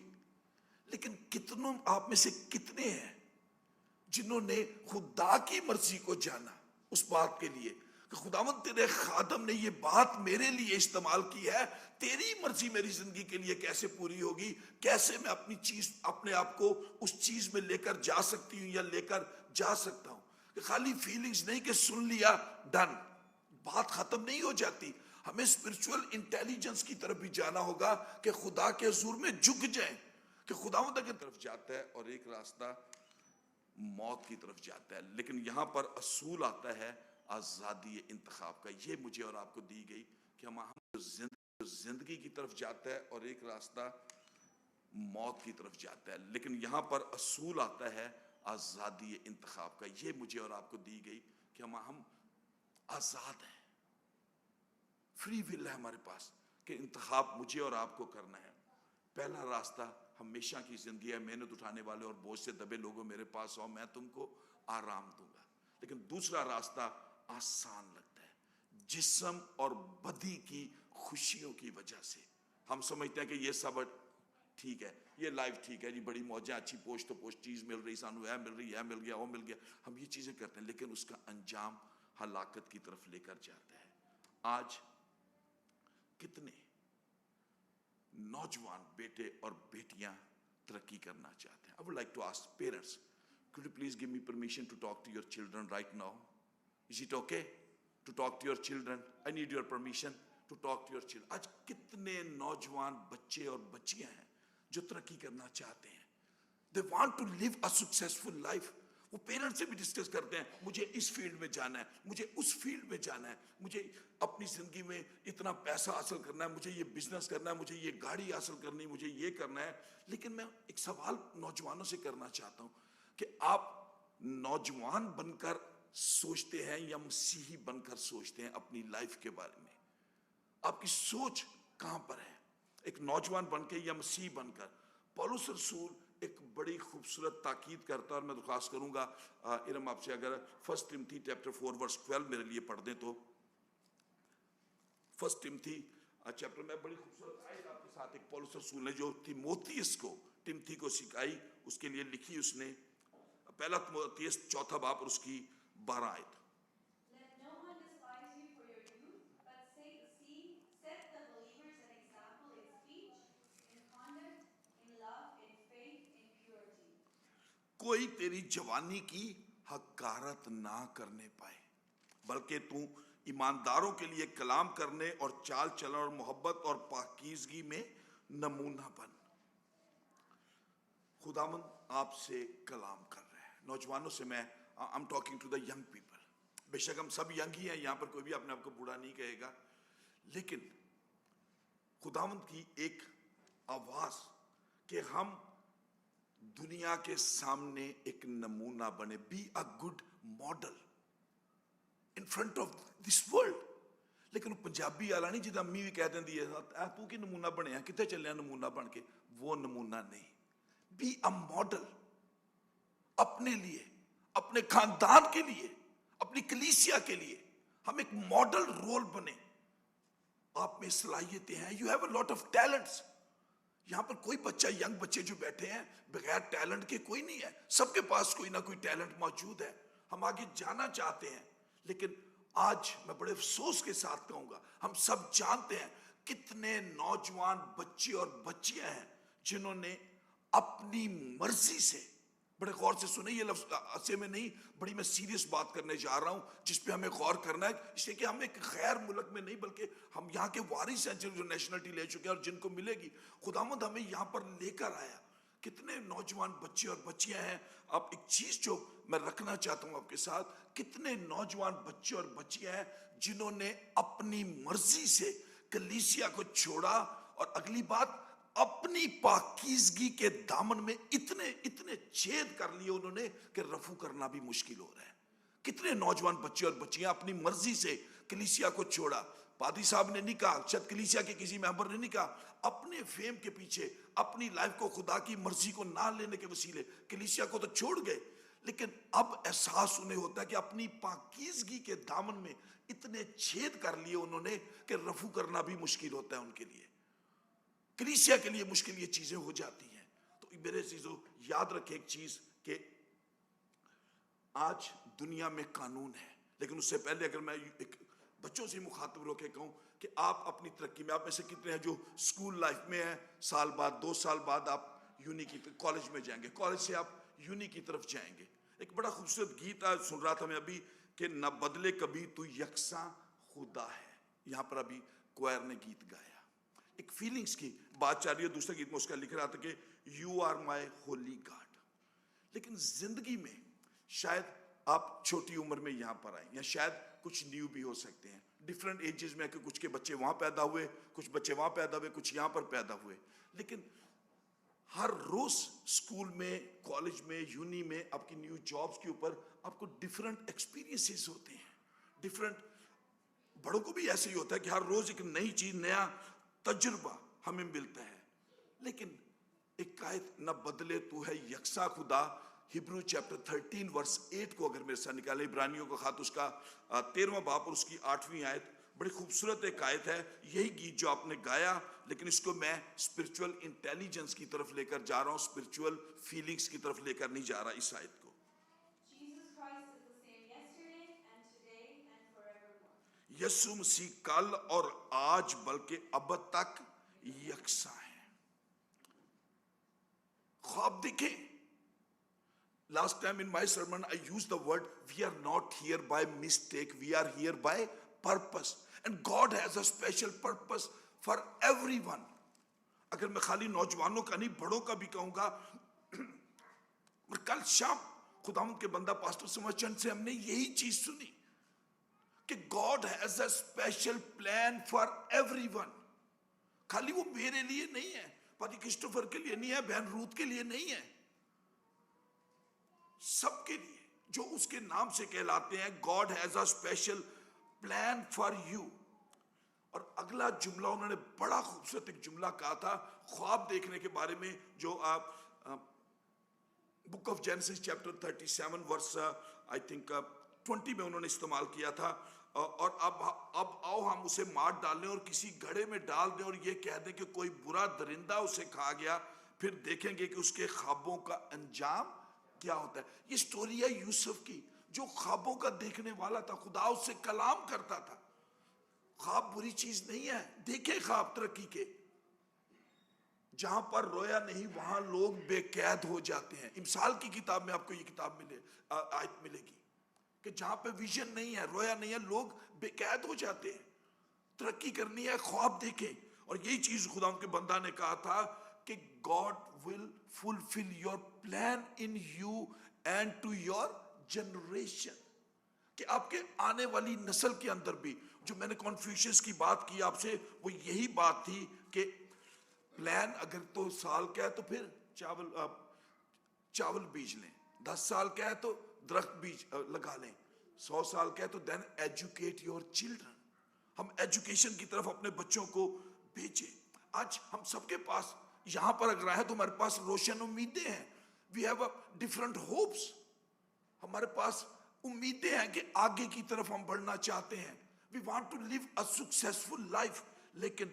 लेकिन कितनों आप में से कितने हैं जिन्होंने खुदा की मर्जी को जाना उस बात के लिए कि खुदावंद तेरे खादम ने ये बात मेरे लिए इस्तेमाल की है, तेरी मर्जी मेरी जिंदगी के लिए कैसे पूरी होगी, कैसे मैं अपनी चीज, अपने आप को उस चीज में लेकर जा सकती हूं या लेकर जा सकता हूं। कि खाली फीलिंग्स नहीं कि सुन लिया डन, बात खत्म नहीं हो जाती। हमें स्पिरिचुअल इंटेलिजेंस की तरफ भी जाना होगा कि खुदा के हुजूर में झुक जाए, कि खुदावंद की तरफ जाता है और एक रास्ता मौत की तरफ जाता है। लेकिन यहां पर असूल आता है आजादी इंतखाब का। ये मुझे और आपको दी गई कि हम जिंदगी की तरफ जाता है और एक रास्ता मौत की तरफ जाता है, लेकिन यहां पर असूल आता है आजादी इंतखाब का। ये मुझे और आपको दी गई कि हम आजाद हैं, फ्री विल है हमारे पास कि इंतखाब मुझे और आपको करना है। पहला रास्ता हमेशा की जिंदगी है, मेहनत उठाने वाले और बोझ से दबे लोगों मेरे पास आओ, मैं तुमको आराम दूंगा। लेकिन दूसरा रास्ता आसान लगता है, जिस्म और बदी की खुशियों की वजह से हम समझते हैं कि ये सब ठीक है, ये लाइफ ठीक है जी, बड़ी मौजें, अच्छी पोस्ट तो पोस्ट चीज मिल रही, सानू है मिल रही है, मिल गया वो मिल गया, हम ये चीजें करते हैं, लेकिन उसका अंजाम हलाकत की तरफ लेकर जाता है। आज कितने नौजवान बेटे और बेटियां तरक्की करना चाहते हैं। I would like to ask parents, could you please give me permission to talk to your children right now? Is it okay to talk to your children? I need your permission to talk to your children. आज कितने नौजवान बच्चे और बच्चियां हैं जो तरक्की करना चाहते हैं। They want to live a successful life. वो पेरेंट्स से भी डिस्कस करते हैं, मुझे इस फील्ड में जाना है, मुझे उस फील्ड में जाना है, मुझे अपनी जिंदगी में इतना पैसा हासिल करना है, मुझे ये बिजनेस करना है, मुझे ये गाड़ी हासिल करनी है, मुझे ये करना है। लेकिन मैं एक सवाल नौजवानों से करना चाहता हूं कि आप नौजवान बनकर सोचते हैं या मसीही बनकर सोचते हैं अपनी लाइफ के बारे में? आपकी सोच कहां पर है, एक नौजवान बनकर या मसीही बनकर? पौलुस रसूल एक बड़ी खूबसूरत ताकीद करता है, और मैं दुखास्त करूंगा इरम आपसे अगर 1 टिमोथी चैप्टर 4 वर्स 12 मेरे लिए पढ़ दें तो। 1 टिमोथी चैप्टर में बड़ी खूबसूरत आयत आपके साथ एक पौलुस रसूल ने जो तिमोथियस को, टिमोथी को सिखाई, उसके लिए लिखी उसने। पहला तिमोथियस 4 बाब और उसकी 12 आयत। Let no one despise you for your youth, but set the believers an example in speech, in कोई तेरी जवानी की हकारत ना करने पाए, बल्कि तू ईमानदारों के लिए कलाम करने और चाल चलन और मोहब्बत और पाकीज़गी में नमूना बन। खुदावंद आपसे कलाम कर रहे हैं नौजवानों से। मैं I am talking to the young people. बेशक हम सब यंग ही हैं, यहाँ पर कोई भी अपने आप को बूढ़ा नहीं कहेगा, लेकिन खुदावंद की एक आवाज कि हम दुनिया के सामने एक नमूना बने, be a good model in front of this world. लेकिन पंजाबी वाला नहीं जिदा अम्मी भी कह देंदी है तू की नमूना बनया, कितने चलिया नमूना बन के, वो नमूना नहीं। बी अ मॉडल अपने लिए, अपने खानदान के लिए, अपनी कलीसिया के लिए हम एक मॉडल रोल बने। आप में सलाहियतें हैं, you have a lot of talents. यहां पर कोई बच्चा, यंग बच्चे जो बैठे हैं बगैर टैलेंट के कोई नहीं है, सबके पास कोई ना कोई टैलेंट मौजूद है। हम आगे जाना चाहते हैं, लेकिन आज मैं बड़े अफसोस के साथ कहूंगा, हम सब जानते हैं कितने नौजवान बच्चे और बच्चियां हैं जिन्होंने अपनी मर्जी से, बड़े गौर से सुने ये लफ्ज ऐसे में नहीं, बड़ी मैं सीरियस बात करने जा रहा हूं जिस पे हमें गौर करना है, इसलिए कि हम एक गैर मुल्क में नहीं बल्कि हम यहाँ के वारिस हैं जो नेशनलिटी ले चुके हैं और जिनको मिलेगी। खुदावंद हमें यहाँ पर लेकर आया। कितने नौजवान बच्चे और बच्चियां हैं। अब एक चीज जो मैं रखना चाहता हूं आपके साथ, कितने नौजवान बच्चे और बच्चियां हैं जिन्होंने अपनी मर्जी से कलीसिया को छोड़ा, और अगली बात अपनी पाकीज़गी के दामन में इतने इतने छेद कर लिए उन्होंने कि रफू करना भी मुश्किल हो रहा है। कितने नौजवान बच्चे और बच्चियां अपनी मर्जी से कलीसिया को छोड़ा। पादी साहब ने नहीं कहा, शायद कलीसिया के किसी मेंबर ने नहीं कहा, अपने फेम के पीछे अपनी लाइफ को खुदा की मर्जी को ना लेने के वसीले कलीसिया को तो छोड़ गए। लेकिन अब एहसास उन्हें होता है कि अपनी पाकीज़गी के दामन में इतने छेद कर लिए उन्होंने कि रफू करना भी मुश्किल होता है उनके लिए, कलीसिया के लिए मुश्किल ये चीजें हो जाती हैं। तो मेरे चीजों याद रखें एक चीज कि आज दुनिया में कानून है, लेकिन उससे पहले अगर मैं एक बच्चों से मुखातिब होकर कहूं कि आप अपनी तरक्की में, आप में से कितने हैं जो स्कूल लाइफ में हैं, साल बाद 2 साल बाद आप यूनी की कॉलेज में जाएंगे, कॉलेज से आप यूनी की तरफ जाएंगे। एक बड़ा खूबसूरत गीत आज सुन रहा था मैं अभी कि न बदले कभी तू यकसा खुदा है। यहां पर अभी क्वायर ने गीत गाया, एक फीलिंग्स की बात चल रही है। दूसरे गीत में उसका लिख रहा था कि you are my holy God. लेकिन जिंदगी में शायद आप छोटी उम्र में यहां पर आए, या शायद कुछ न्यू भी हो सकते हैं, डिफरेंट एजेस में, कि कुछ के बच्चे वहां पैदा हुए, कुछ बच्चे वहां पैदा हुए, कुछ यहां पर पैदा हुए। लेकिन हर रोज स्कूल में, कॉलेज में, यूनी में, आपकी न्यू जॉब्स के ऊपर आपको डिफरेंट एक्सपीरियंसेस होते हैं, डिफरेंट। बड़ों को भी ऐसे ही होता है कि हर रोज एक नई चीज, नया तजुर्बा हमें मिलता है। लेकिन एक आयत, न बदले तू है यकसा खुदा, हिब्रू चैप्टर 13 वर्स 8 को अगर मेरे साथ निकाले, इब्रानियों का खात उसका 13वां बाब और उसकी 8वीं आयत, बड़ी खूबसूरत एक आयत है। यही गीत जो आपने गाया, लेकिन इसको मैं स्पिरिचुअल इंटेलिजेंस की तरफ लेकर जा रहा हूं, स्पिरिचुअल फीलिंग्स की तरफ लेकर नहीं जा रहा इस आयत को। Jesus Christ is the same yesterday and today and forevermore. यीशु मसीह कल और आज बल्कि अब तक यकसा है। ख्वाब देखें। Last time in my sermon I used the word, we are not here by mistake, we are here by purpose, and God has a special purpose for everyone. अगर मैं खाली नौजवानों का नहीं, बड़ों का भी कहूंगा। और कल शाम खुदावंद के बंदा पास्टर समरचंद से हमने यही चीज सुनी कि God has a special plan for everyone. खाली वो मेरे लिए नहीं है, पादी क्रिस्टोफर के लिए नहीं है, बहन रूथ के लिए नहीं है, सबके लिए जो उसके नाम से कहलाते हैं। God has a special plan for you. और अगला जुमला उन्होंने बड़ा खूबसूरत एक जुमला कहा था ख्वाब देखने के बारे में, जो आप book of Genesis chapter 37 verse I think 20 में उन्होंने इस्तेमाल किया था। और अब आओ हम उसे मार डालें और किसी घड़े में डाल दें और ये कह दें कि कोई बुरा दरिंदा उसे खा गया, फिर देखेंगे कि उसके ख्वाबों का अंजाम क्या होता है। ये स्टोरी है यूसुफ की, जो ख्वाबों का देखने वाला था, खुदा उससे कलाम करता था। ख्वाब बुरी चीज नहीं है, देखे ख्वाब तरक्की के, जहां पर रोया नहीं वहां लोग बेकैद हो जाते हैं। इमसाल की किताब में आपको ये किताब आयत मिलेगी कि जहां पे विजन नहीं है, रोया नहीं है, लोग बेकैद हो जाते हैं। तरक्की करनी है, ख्वाब देखें। और यही चीज खुदा के बंदा ने कहा था कि God will fulfil your plan in you and to your generation, कि आपके आने वाली नस्ल के अंदर भी, जो मैंने कॉन्फ्यूशियस की बात की आपसे, वो यही बात थी कि प्लान अगर तो साल का है तो फिर चावल बीज लें, 10 साल का है तो दरख्त बीज लगा लें, 100 साल का है तो देन एजुकेट योर चिल्ड्रन। हम एजुकेशन की तरफ अपने बच्चों को भेजें। आज हम सबके पास यहां पर अगर आए तो हमारे पास रोशन उम्मीदें हैं। We have different hopes. हमारे पास उम्मीदें हैं कि आगे की तरफ हम बढ़ना चाहते हैं। We want to live a successful life. लेकिन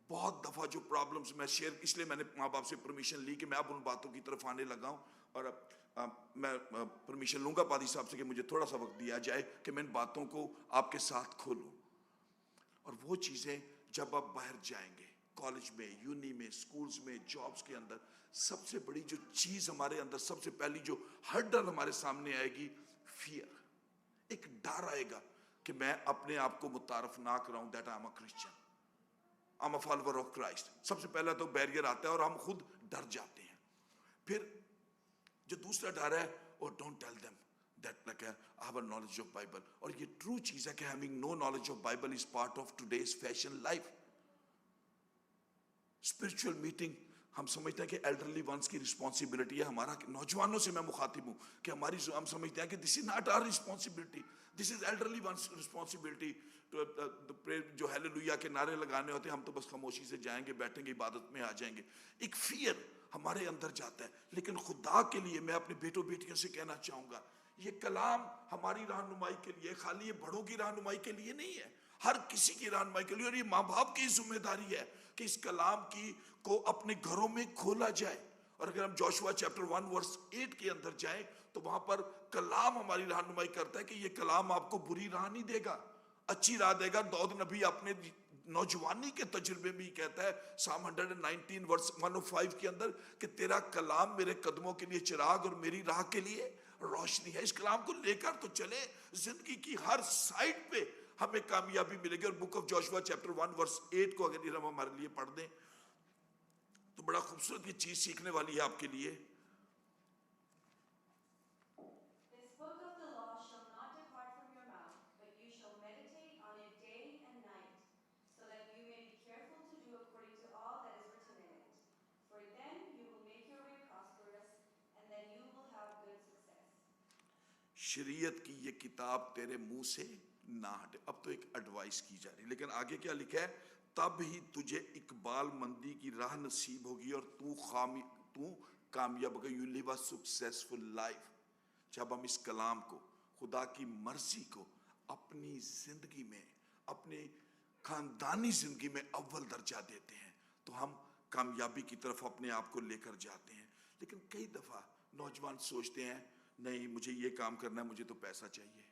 बहुत दफा जो प्रॉब्लम्स मैं शेयर, इसलिए मैंने माँ बाप से परमिशन ली कि मैं अब उन बातों की तरफ आने लगा हूं। और अब मैं परमिशन लूंगा पादी साहब से कि मुझे थोड़ा सा वक्त दिया जाए कि मैं इन बातों को आपके साथ खोलूं। और वो चीजें जब आप बाहर जाएंगे, कॉलेज में, यूनी में, स्कूल्स में, जॉब्स के अंदर, सबसे बड़ी जो चीज हमारे अंदर, सबसे पहली जो हर्डल हमारे सामने आएगी, फियर। एक डर आएगा कि मैं अपने आप को मुतारफ ना कराऊं that I am a Christian, I am a follower of Christ. सबसे पहला तो बैरियर आता है और हम खुद डर जाते हैं। फिर जो दूसरा डर है, और don't tell them that like I have a knowledge of Bible। और ये ट्रू चीज है कि having no knowledge of Bible is part of today's fashion life। Spiritual meeting हम समझते हैं कि एल्डरली वंस की रिस्पॉन्सिबिलिटी है। हमारा, नौजवानों से मैं मुखातिब हूं कि हमारी, हम समझते हैं कि this is not our responsibility, this is elderly ones responsibility. जो हालेलुया के नारे लगाने होते हैं, हम तो बस खामोशी से जाएंगे, बैठेंगे, इबादत में आ जाएंगे। एक फियर हमारे अंदर जाता है। लेकिन खुदा के लिए मैं अपने बेटों बेटियों से कहना चाहूंगा, ये कलाम हमारी रहनुमाई के लिए, खाली ये बड़ों की रहनुमाई के लिए नहीं है, हर किसी की रहनुमाई के लिए। और ये माँ बाप की जिम्मेदारी है कि इस कलाम की को अपने घरों में खोला जाए। और अगर हम जोशुआ चैप्टर 1 वर्स 8 के अंदर जाएं तो वहां पर कलाम हमारी रहनुमाई करता है कि ये कलाम आपको बुरी राह नहीं देगा, अच्छी राह देगा। दाऊद नबी अपने नौजवानी के तजुर्बे में ही कहता है, साम 119 वर्स 105 के अंदर, कि तेरा कलाम मेरे कदमों के लिए चिराग और मेरी राह के लिए रोशनी है। इस कलाम को लेकर तो चले, जिंदगी की हर साइड पे हमें कामयाबी मिलेगी। और book of Joshua chapter 1 verse 8 को अगर हम हमारे लिए पढ़ दें तो बड़ा खूबसूरत ये चीज सीखने वाली है आपके लिए। This book of the law shall not depart from your mouth, but you shall meditate on it day and night, so that you may be careful to do according to all that is written in it. For then you will make your way prosperous, and then you will have good success. शरीयत की ये किताब तेरे मुंह से ना हटे। अब तो एक एडवाइस की जा रही, लेकिन आगे क्या लिखा है, तब ही तुझे इकबाल मंदी की राह नसीब होगी और तू कामयाब होगा। You live a successful life. जब हम इस कलाम को, खुदा की मर्जी को अपनी जिंदगी में, अपने खानदानी जिंदगी में अव्वल दर्जा देते हैं तो हम कामयाबी की तरफ अपने आप को लेकर जाते हैं। लेकिन कई दफा नौजवान सोचते हैं, नहीं मुझे ये काम करना है, मुझे तो पैसा चाहिए,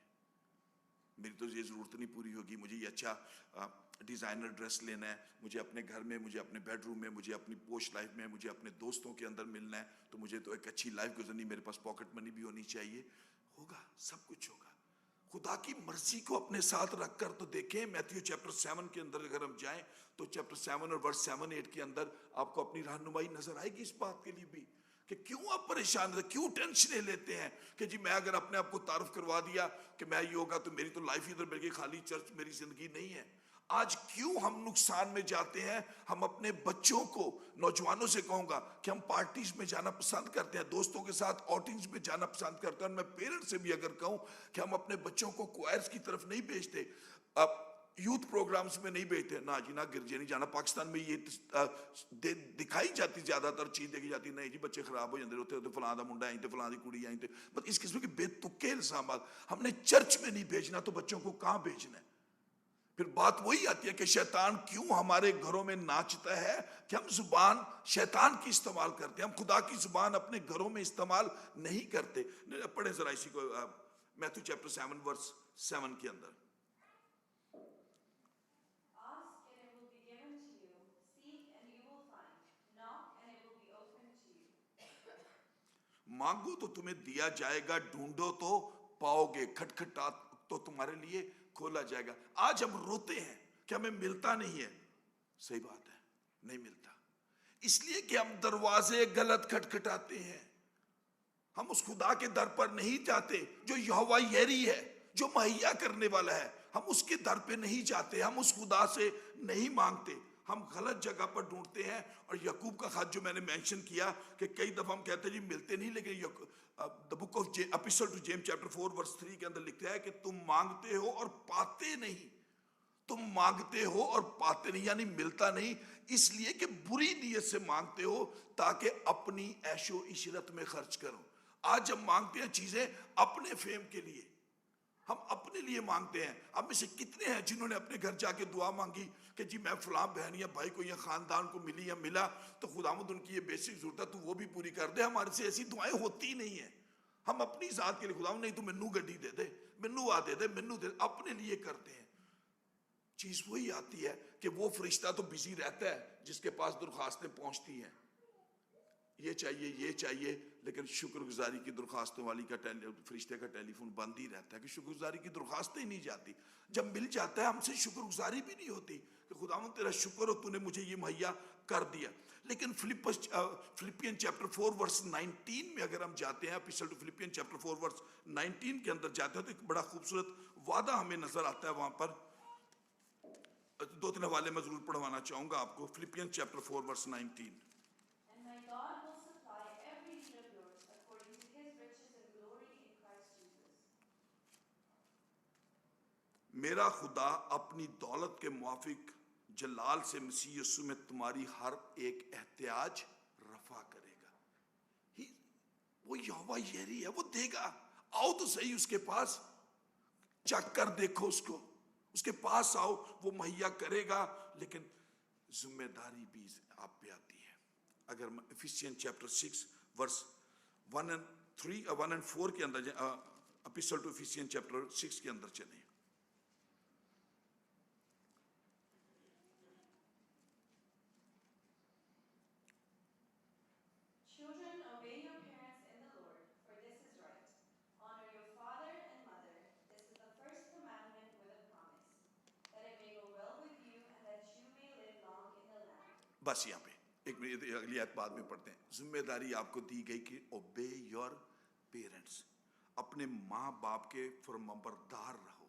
मेरी तो ये ज़रूरत नहीं पूरी होगी, मुझे ये अच्छा डिज़ाइनर ड्रेस लेना है, मुझे अपने घर में, मुझे अपने बेडरूम में, मुझे अपनी पोस्ट लाइफ में, मुझे अपने दोस्तों के अंदर मिलना है, तो मुझे तो एक अच्छी लाइफ गुजरनी, मेरे पास पॉकेट मनी भी होनी चाहिए। होगा, सब कुछ होगा। खुदा की मर्जी को अपने साथ रखकर तो देखें। मैथ्यू चैप्टर 7 के अंदर अगर हम जाएं तो चैप्टर 7 और वर्स 7-8 के अंदर आपको अपनी रहनुमाई नजर आएगी इस बात के लिए भी कि क्यों आप परेशान हैं, क्यों टेंशन लेते हैं कि जी मैं अगर अपने आप को तारुफ करवा दिया कि मैं ये होगा तो मेरी तो लाइफ इधर मिल गई, खाली चर्च मेरी जिंदगी नहीं है। आज क्यों हम नुकसान में जाते हैं। हम अपने बच्चों को, नौजवानों से कहूंगा कि हम पार्टीज में जाना पसंद करते हैं, दोस्तों के साथ आउटिंग्स में जाना पसंद करते हैं। और मैं पेरेंट्स से भी अगर कहूं कि हम अपने बच्चों को क्वायर्स की तरफ नहीं भेजते, अब यूथ प्रोग्राम्स में नहीं भेजते, ना जी ना, गिरजे नहीं जाना। पाकिस्तान में ये दिखाई जाती, ज्यादातर चीज देखी जाती, नहीं जी बच्चे खराब हो जाते होते, तो फलां दा मुंडा आई थे, फलां दी कुड़ी आई थे, बस इस किस्म के बेतुके इल्जाम। हमने चर्च में नहीं भेजना तो बच्चों को कहां भेजना है। फिर बात वही आती है कि शैतान क्यों हमारे घरों में नाचता है कि हम जुबान शैतान की इस्तेमाल करते हैं, हम खुदा की जुबान अपने घरों में इस्तेमाल नहीं करते। पढ़े जरा इसी को, मैथ्यू चैप्टर 7 वर्स 7 के अंदर। Ask and it will be given to you. Seek and you will find. Knock and मांगो तो तुम्हें दिया जाएगा, ढूंढो तो पाओगे, खटखटा तो तुम्हारे लिए खोला जाएगा। आज हम रोते हैं कि हमें मिलता नहीं है। सही बात है, नहीं मिलता, इसलिए कि हम दरवाजे गलत खटखटाते हैं। हम उस खुदा के दर पर नहीं जाते जो यहोवा यरी है, जो मुहैया करने वाला है। हम उसके दर पे नहीं जाते, हम उस खुदा से नहीं मांगते, हम गलत जगह पर ढूंढते हैं। और यकूब का खत जो मैंने मेंशन किया कि कई दफा हम कहते हैं जी मिलते नहीं, लेकिन the book of epistle to James chapter 4 verse 3 के अंदर लिखता है कि तुम मांगते हो और पाते नहीं, तुम मांगते हो और पाते नहीं, यानी मिलता नहीं, इसलिए कि बुरी नीयत से मांगते हो ताकि अपनी ऐशो इशरत में खर्च करो। आज हम मांगते हैं चीजें अपने फेम के लिए, हम अपने लिए मांगते हैं। अब में से कितने हैं जिन्होंने अपने घर जाके दुआ मांगी कि जी मैं फलां बहन या भाई को या खानदान को मिली या मिला तो खुदावंद उनकी ये बेसिक जरूरत है तू वो भी पूरी कर दे। हमारे से ऐसी दुआएं होती नहीं है। हम अपनी जात के लिए खुदावंद नहीं तो मैनू गड्डी दे दे, मैनू आ दे दे, मैनू दे, अपने लिए करते हैं। चीज वही आती है कि वो फरिश्ता तो बिजी रहता है जिसके पास दरखास्तें पहुंचती हैं, ये चाहिए, लेकिन शुक्रगुजारी की दरखास्तों वाली का फरिश्ते का टेलीफोन बंद ही रहता है कि शुक्रगुजारी की दरखास्तें ही नहीं जाती। जब मिल जाता है हमसे शुक्रगुजारी भी नहीं होती कि खुदावंद तेरा शुक्र हो तूने मुझे ये मुहैया कर दिया। लेकिन फिलिपियन चैप्टर 4 वर्स 19 में अगर हम जाते हैं, epistle to Philippian chapter 4 verse 19 के अंदर जाते हैं तो एक बड़ा खूबसूरत वादा हमें नजर आता है। वहां पर दो तीन हवाले मैं जरूर पढ़वाना चाहूंगा आपको। Philippian chapter 4 verse 19, And my God will supply every need of yours according to his riches and glory in Christ Jesus. मेरा खुदा अपनी दौलत के मुआफिक जलाल से मसीह यीशु में तुम्हारी हर एक एहतियाज रफा करेगा। वो यहोवा यरी है, वो देगा। आओ तो सही उसके पास, चेक कर देखो उसको, उसके पास आओ, वो मुहैया करेगा। लेकिन जिम्मेदारी भी आप पे आती है। अगर इफिसियन चैप्टर 6 वर्स 1 and 4 के अंदर, एपिस्टल टू इफिसियन चैप्टर 6 के अंदर चले। Children, obey your parents in the Lord, for this is right. Honor your father and mother. This is the first commandment with a promise, that it may go well with you and that you may live long in the land. बस यहाँ पे एक minute, अगली आयत बाद में पढ़ते हैं। जिम्मेदारी आपको दी गई कि ओबे योर पेरेंट्स, अपने माँ बाप के फरमाबरदार रहो,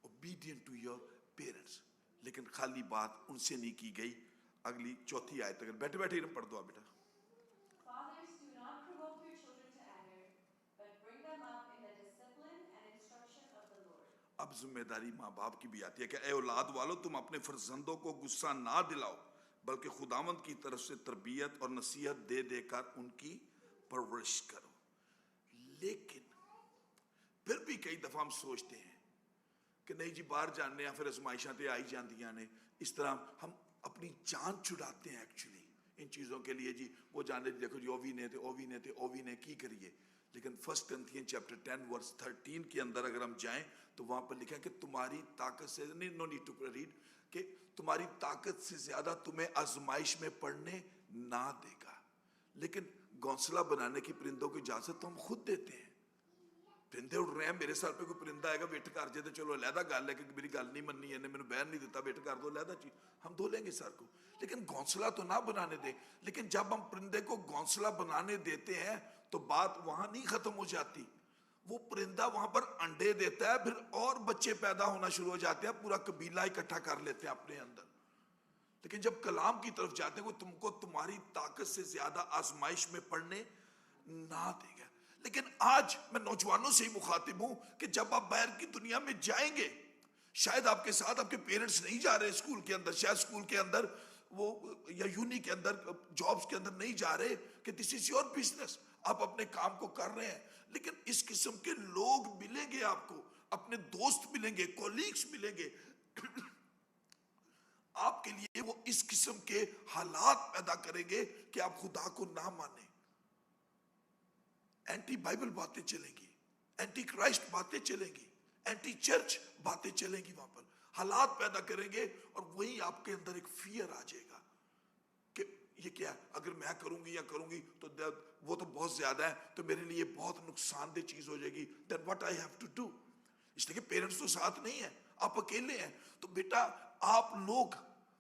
ओबीडियंट टू योर पेरेंट्स। लेकिन खाली बात उनसे नहीं की गई। अगली चौथी आयत अगर बैठे बैठे पढ़ दो आप बेटा। Fathers, do not provoke your children to anger, but bring them up in the discipline and instruction of the Lord. अब जिम्मेदारी माँ बाप की भी आती है कि ए औलाद वालों, तुम अपने फर्जंदों को गुस्सा ना दिलाओ, बल्कि खुदावंद की तरफ से तरबियत और नसीहत दे देकर उनकी परवरिश करो। लेकिन फिर भी कई दफा हम सोचते हैं कि नहीं जी बाहर जाने या फिर आजमाइशां ते आई जांदियां ने, इस तरह हम अपनी जान छुड़ाते हैं एक्चुअली इन चीज़ों के लिए। जी वो जाने देखो जी ओवी ने की करिए। लेकिन 1 Corinthians चैप्टर 10 वर्स 13 के अंदर अगर हम जाएं तो वहां पर लिखा है कि तुम्हारी ताकत से, नो नीड टू रीड, कि तुम्हारी ताकत से ज्यादा तुम्हें आजमाइश में पड़ने ना देगा। लेकिन घोंसला बनाने की परिंदों की इजाजत तो हम खुद देते हैं। परिंदे उड़ रहे हैं, मेरे सर पे कोई परिंदा आएगा वेट कर जाए तो चलो अलहदा गल है कि मेरी गल नहीं मननी है, मैंने बहन नहीं दिता, वेट कर दो, अलहदा चीज हम धो लेंगे सर को। लेकिन घोंसला तो ना बनाने दें। लेकिन जब हम परिंदे को घोंसला बनाने देते हैं तो बात वहां नहीं खत्म हो जाती। वो परिंदा वहां पर अंडे देता है, फिर और बच्चे पैदा होना शुरू हो जाते हैं, पूरा कबीला इकट्ठा कर लेते हैं अपने अंदर। लेकिन जब कलाम की तरफ जाते हैं वो तुमको तुम्हारी ताकत से ज्यादा आजमाइश में पड़ने ना देगा। लेकिन आज मैं नौजवानों से ही मुखातिब हूं कि जब आप बाहर की दुनिया में जाएंगे, शायद आपके साथ आपके पेरेंट्स नहीं जा रहे स्कूल के अंदर, शायद स्कूल के अंदर वो या यूनी के अंदर जॉब्स के अंदर नहीं जा रहे, कि दिस इज योर बिजनेस, आप अपने काम को कर रहे हैं। लेकिन इस किस्म के लोग मिलेंगे आपको, अपने दोस्त मिलेंगे, कोलीग्स मिलेंगे आपके लिए वो इस किस्म के हालात पैदा करेंगे कि आप खुदा को ना माने। एंटी बाइबल बातें चलेंगी, एंटी क्राइस्ट बातें चलेंगी, एंटी चर्च बातें चलेंगी, वहां पर हालात पैदा करेंगे। और वही आपके अंदर एक फियर आ जाएगा कि ये क्या, अगर मैं करूंगी या करूंगी तो वो तो बहुत ज्यादा है, तो मेरे लिए बहुत नुकसानदेह चीज हो जाएगी, then what I have to do. इसलिए कि पेरेंट्स तो साथ नहीं है, आप अकेले हैं, तो बेटा आप लोग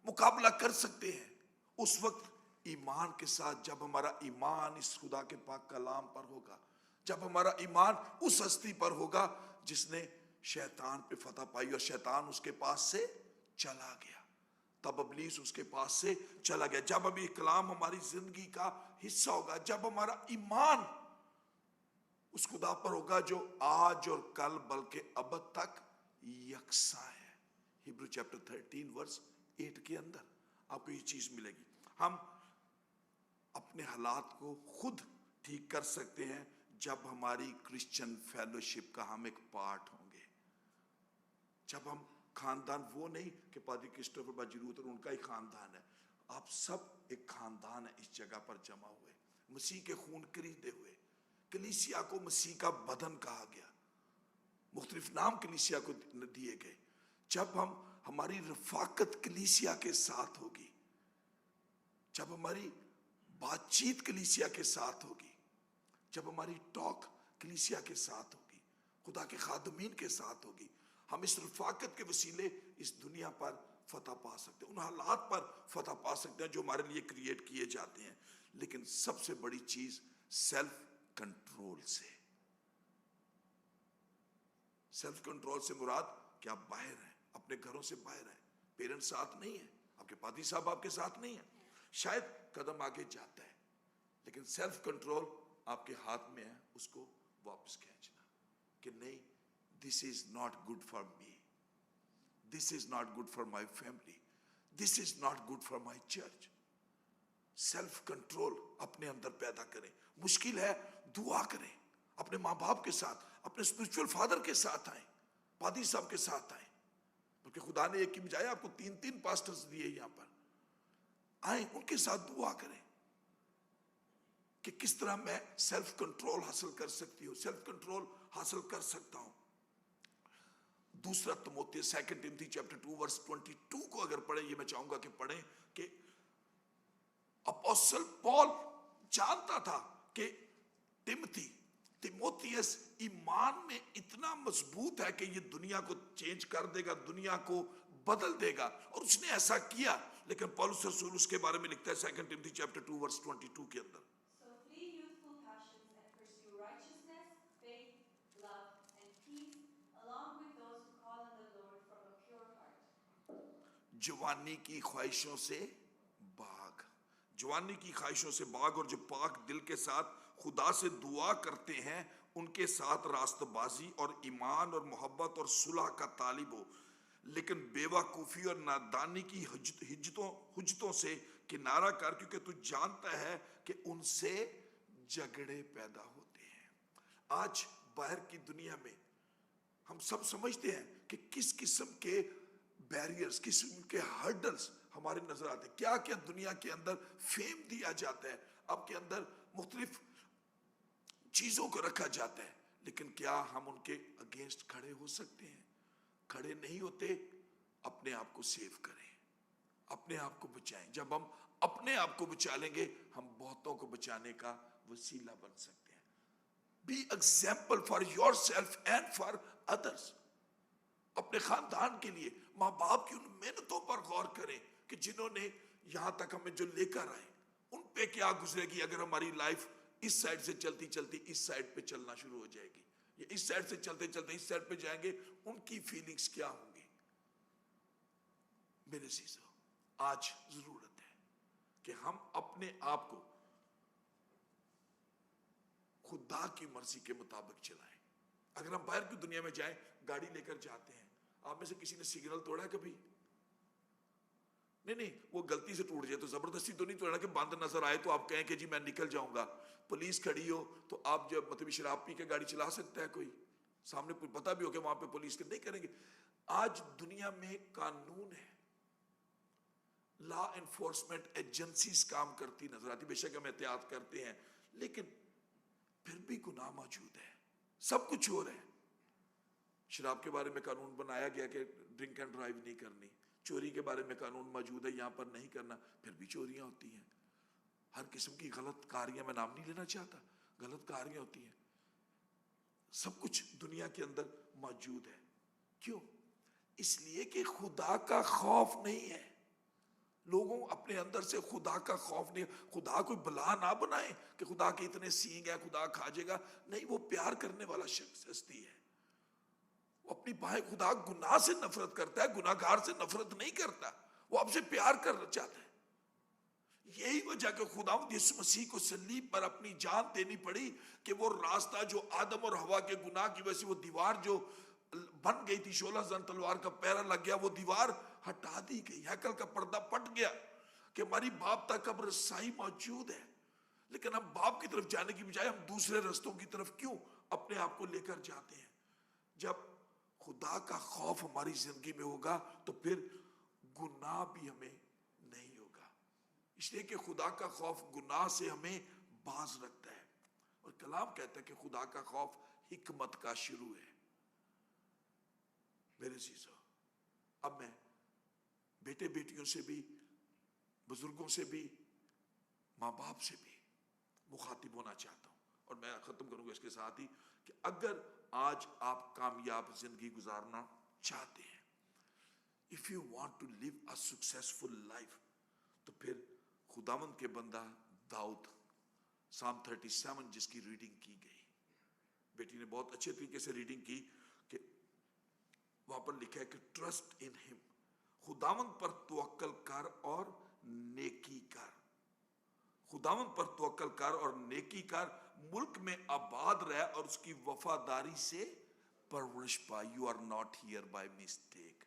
मुकाबला कर सकते हैं उस वक्त ईमान के साथ, जब हमारा ईमान इस खुदा के पाक कलाम पर होगा, जब हमारा ईमान उस हस्ती पर होगा जिसने शैतान पे फतह पाई और शैतान उसके पास से चला गया, तब इब्लीस उसके पास से चला गया। जब अभी कलाम हमारी जिंदगी का हिस्सा होगा, जब हमारा ईमान उस खुदा पर होगा जो आज और कल बल्कि अब तक यकसा है। हिब्रू चैप्टर 13 वर्स 8 के अंदर आपको ये चीज मिलेगी। हम अपने हालात को खुद ठीक कर सकते हैं जब हमारी क्रिश्चियन फेलोशिप का हम एक पार्ट होंगे, जब हम खानदान, वो नहीं कि पादी क्रिस्टोफर बाजी रूथर उनका ही खानदान है, आप सब एक खानदान है इस जगह पर जमा हुए, मसीह के खून खरीदे हुए। कलीसिया को मसीह का बदन कहा गया, मुख्तलिफ नाम कलीसिया को दिए गए। जब हमारी रफाकत कलीसिया के साथ होगी, जब हमारी बातचीत कलीसिया के साथ होगी, जब हमारी टॉक कलीसिया के साथ होगी, खुदा के खादमीन के साथ होगी, हम इस रफाकत के वसीले इस दुनिया पर फतह पा सकते हैं, उन हालात पर फतह पा सकते हैं जो हमारे लिए क्रिएट किए जाते हैं। लेकिन सबसे बड़ी चीज सेल्फ कंट्रोल से, सेल्फ कंट्रोल से मुराद कि आप बाहर हैं, अपने घरों से बाहर हैं, पेरेंट्स साथ नहीं है, आपके पादी साहब आपके साथ नहीं है, शायद कदम आगे जाता है, लेकिन सेल्फ कंट्रोल आपके हाथ में है उसको वापस खींचना कि नहीं, this is not good for me, this is not good for my family, this is not good for my church. Self control अपने अंदर पैदा करें। मुश्किल है, दुआ करें, अपने माँ बाप के साथ, अपने स्पिरिचुअल फादर के साथ आए, पादी साहब के साथ आए, क्योंकि खुदा ने एक की बजाय आपको 3-3 पास्टर्स दिए यहां पर, आए उनके साथ दुआ करें कि किस तरह मैं सेल्फ कंट्रोल हासिल कर सकती हूँ, सेल्फ कंट्रोल हासिल कर सकता हूं। दूसरा तिमोथेयुस 2 टिमोथी चैप्टर 2 वर्स 22 को अगर पढ़ें, ये मैं चाहूंगा कि पढ़ें, कि अपोस्टल पॉल जानता था कि तिमोथियस ईमान में इतना मजबूत है कि ये दुनिया को चेंज कर देगा, दुनिया को बदल देगा, और उसने ऐसा किया। लेकिन पौलुस रसूल उसके बारे में लिखता है 2 टिमोथी चैप्टर 2 वर्स 22 के अंदर, So flee youthful passions and pursue righteousness, faith, love, and peace, along with those who call on the Lord from a pure heart. जवानी की ख्वाहिशों से भाग, जवानी की ख्वाहिशों से भाग, और जो पाक दिल के साथ खुदा से दुआ करते हैं उनके साथ रास्तबाजी और ईमान और मोहब्बत और सुलह का तालिब हो, लेकिन बेवकूफ़ी और नादानी की हुज्जतों से किनारा कर, क्योंकि तू जानता है कि उनसे झगड़े पैदा होते हैं। आज बाहर की दुनिया में हम सब समझते हैं कि किस किस्म के बैरियर्स, किस्म के हर्डल्स हमारे नजर आते हैं। क्या क्या दुनिया के अंदर फेम दिया जाता है, आपके अंदर मुख्तलिफ चीजों को रखा जाता है, लेकिन क्या हम उनके अगेंस्ट खड़े हो सकते हैं? खड़े नहीं होते। अपने आप को सेव करें, अपने आप को बचाएं। जब हम अपने आप को बचा लेंगे, हम बहुतों को बचाने का वसीला बन सकते हैं। Be example for your self and for others. अपने खानदान के लिए माँ बाप की उन मेहनतों पर गौर करें कि जिन्होंने यहां तक हमें जो लेकर आए, उन पे क्या गुजरेगी अगर हमारी लाइफ इस साइड से चलती चलती इस साइड पे चलना शुरू हो जाएगी, या इस साइड से चलते चलते इस साइड पे जाएंगे, उनकी फीलिंग्स क्या होंगी। मेरे चीजों, आज जरूरत है कि हम अपने आप को खुदा की मर्जी के मुताबिक चलाएं। अगर हम बाहर की दुनिया में जाएं, गाड़ी लेकर जाते हैं, आप में से किसी ने सिग्नल तोड़ा है कभी? नहीं, वो गलती से टूट जाए तो जबरदस्ती तो नहीं तोड़ना कि बंद नजर आए तो आप कहें कि जी मैं निकल जाऊंगा। पुलिस खड़ी हो तो आप जब मतलब शराब पी के गाड़ी चला सकता है कोई, सामने पता भी हो कि वहां पे पुलिस के नहीं करेंगे। आज दुनिया में कानून है, लॉ एनफोर्समेंट एजेंसीज काम करती नजर आती। बेशक हम एहतियात करते हैं, लेकिन फिर भी गुनाह मौजूद है, सब कुछ हो रहा है। शराब के बारे में कानून बनाया गया कि ड्रिंक एंड ड्राइव नहीं करनी, चोरी के बारे में कानून मौजूद है, यहां पर नहीं करना, फिर भी चोरियां होती हैं। हर किस्म की गलत कारियां, मैं नाम नहीं लेना चाहता, गलत कारियां होती हैं, सब कुछ दुनिया के अंदर मौजूद है। क्यों? इसलिए कि खुदा का खौफ नहीं है। लोगों अपने अंदर से खुदा का खौफ नहीं, खुदा कोई बला ना बनाए कि खुदा के इतने सींग है, खुदा खा जाएगा। नहीं, वो प्यार करने वाला शख्स हस्ती है। वो अपनी बाहें, खुदा गुनाह से नफरत करता है, गुनाहगार से नफरत नहीं करता, वो आपसे प्यार करना चाहता है। यही वजह कि खुदावंद यीशु मसीह को सलीब पर अपनी जान देनी पड़ी कि वो रास्ता जो आदम और हवा के गुनाह की वजह से वो दीवार जो बन गई थी, 16 जन तलवार का पैरा लग गया, वो दीवार हटा दी गई, हैकल का पर्दा पट गया कि हमारी बाप तक अब रसाई मौजूद है। लेकिन हम बाप की तरफ जाने की बजाय हम दूसरे रास्तों की तरफ क्यों अपने आप को लेकर जाते हैं? जब खुदा का खौफ हमारी जिंदगी में होगा तो फिर गुनाह भी हमें नहीं होगा। इसलिए कि खुदा का खौफ गुनाह से हमें बाज रखता है। और कलाम कहता है कि खुदा का खौफ हिकमत का शुरू है। मेरे अजीजों, अब मैं बेटे बेटियों से भी, बुजुर्गों से भी, माँ बाप से भी मुखातिब होना चाहता हूं। और मैं खत्म करूंगा इसके साथ ही कि अगर आज आप कामयाब जिंदगी गुजारना चाहते हैं, if you want to live a successful life, तो फिर खुदावंद के बंदा दाऊद, साम 37 जिसकी रीडिंग की गई, बेटी ने बहुत अच्छे तरीके से रीडिंग की कि वहां पर लिखा है कि ट्रस्ट इन हिम, खुदावंद पर तवक्कल कर और नेकी कर। खुदावंद पर तवक्कल कर और नेकी कर, मुल्क में आबाद रह और उसकी वफादारी से परवरिश पा। You are not here by mistake.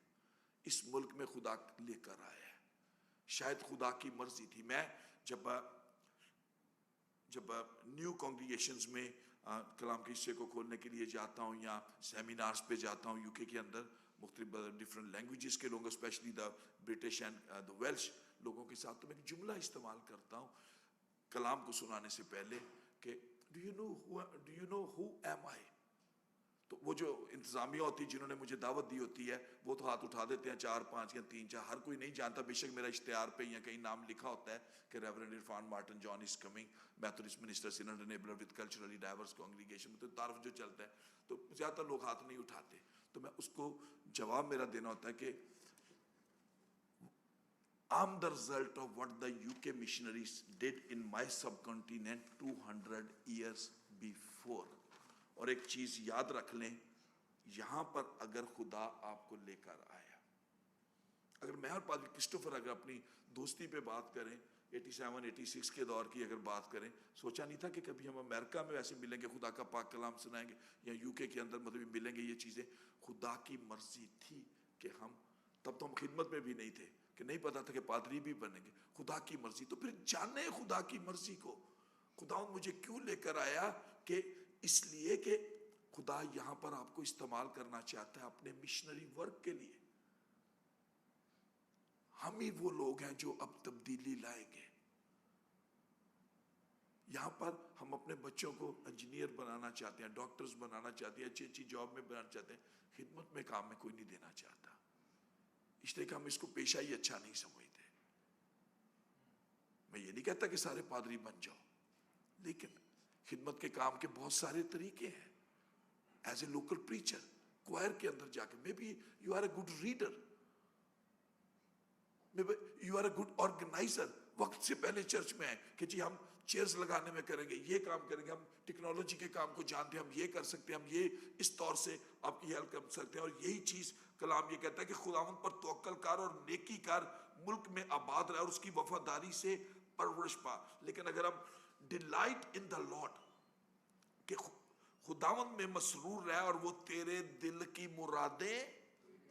इस मुल्क में खुदा लेकर आया है, शायद खुदा की मर्जी थी। मैं जब न्यू कांग्रीगेशंस में कलाम के हिस्से को खोलने के लिए जाता हूँ या सेमिनार्स पे जाता हूँ यूके के अंदर, मुख्तलिफ डिफरेंट लैंग्वेजेस के लोगों, specially the British and the Welsh लोगों के साथ, तो मैं एक जुमला इस्तेमाल करता हूँ कलाम को सुनाने से पहले कि do you know who am I. तो वो जो इंतजामिया होती है जिन्होंने मुझे दावत दी होती है, वो तो हाथ उठा देते हैं 4 5 या 3 4, हर कोई नहीं जानता। बेशक मेरा इश्तिहार पे या कहीं नाम लिखा होता है कि reverend Irfan Martin John is coming, Methodist minister synod enabler with culturally diverse congregation, तो तारफ जो चलता है, तो ज्यादातर लोग हाथ नहीं उठाते। तो मैं उसको जवाब मेरा देना होता है कि I'm the result of what the UK missionaries did in my subcontinent 200 years before. और एक चीज याद रख लें, यहां पर अगर खुदा आपको लेकर आया, अगर मैं और पादरी क्रिस्टोफर अगर अपनी दोस्ती पे बात करें, 87 86 के दौर की अगर बात करें, सोचा नहीं था कि कभी हम अमेरिका में वैसे मिलेंगे, खुदा का पाक कलाम सुनाएंगे, या यूके के अंदर मतलब मिलेंगे। ये चीजें खुदा की मर्जी थी कि हम, तब तो हम खिदमत में भी नहीं थे, कि नहीं पता था कि पादरी भी बनेंगे, खुदा की मर्जी। तो फिर जाने खुदा की मर्जी को, खुदा मुझे क्यों लेकर आया, कि इसलिए कि खुदा यहां पर आपको इस्तेमाल करना चाहता है अपने मिशनरी वर्क के लिए। हम ही वो लोग हैं जो अब तब्दीली लाएंगे। यहां पर हम अपने बच्चों को इंजीनियर बनाना चाहते हैं, डॉक्टर्स बनाना चाहते हैं, अच्छी अच्छी जॉब में बनाना चाहते हैं, खिदमत में काम में कोई नहीं देना चाहता, इसलिए कि हम इसको पेशा ही अच्छा नहीं समझते। मैं ये नहीं कहता कि सारे पादरी बन जाओ, लेकिन खिदमत के काम के बहुत सारे तरीके हैं। As a local preacher, choir के अंदर जाकर, maybe you are a good reader, maybe you are a good organiser. वक्त से पहले चर्च में है कि जी हम चेयर्स लगाने में करेंगे, ये काम करेंगे, हम टेक्नोलॉजी के काम को जानते हैं, हम ये कर सकते हैं, हम ये इस तौर से आपकी हेल्प कर सकते हैं। और यही चीज कलाम ये कहता है कि खुदावंद पर तवक्कल कर और नेकी कर, मुल्क में आबाद रहे और उसकी वफादारी से परवरिश पा। लेकिन अगर हम डिलाइट इन द लॉर्ड, कि खुदावंद में मसरूर रहे और वो तेरे दिल की मुरादें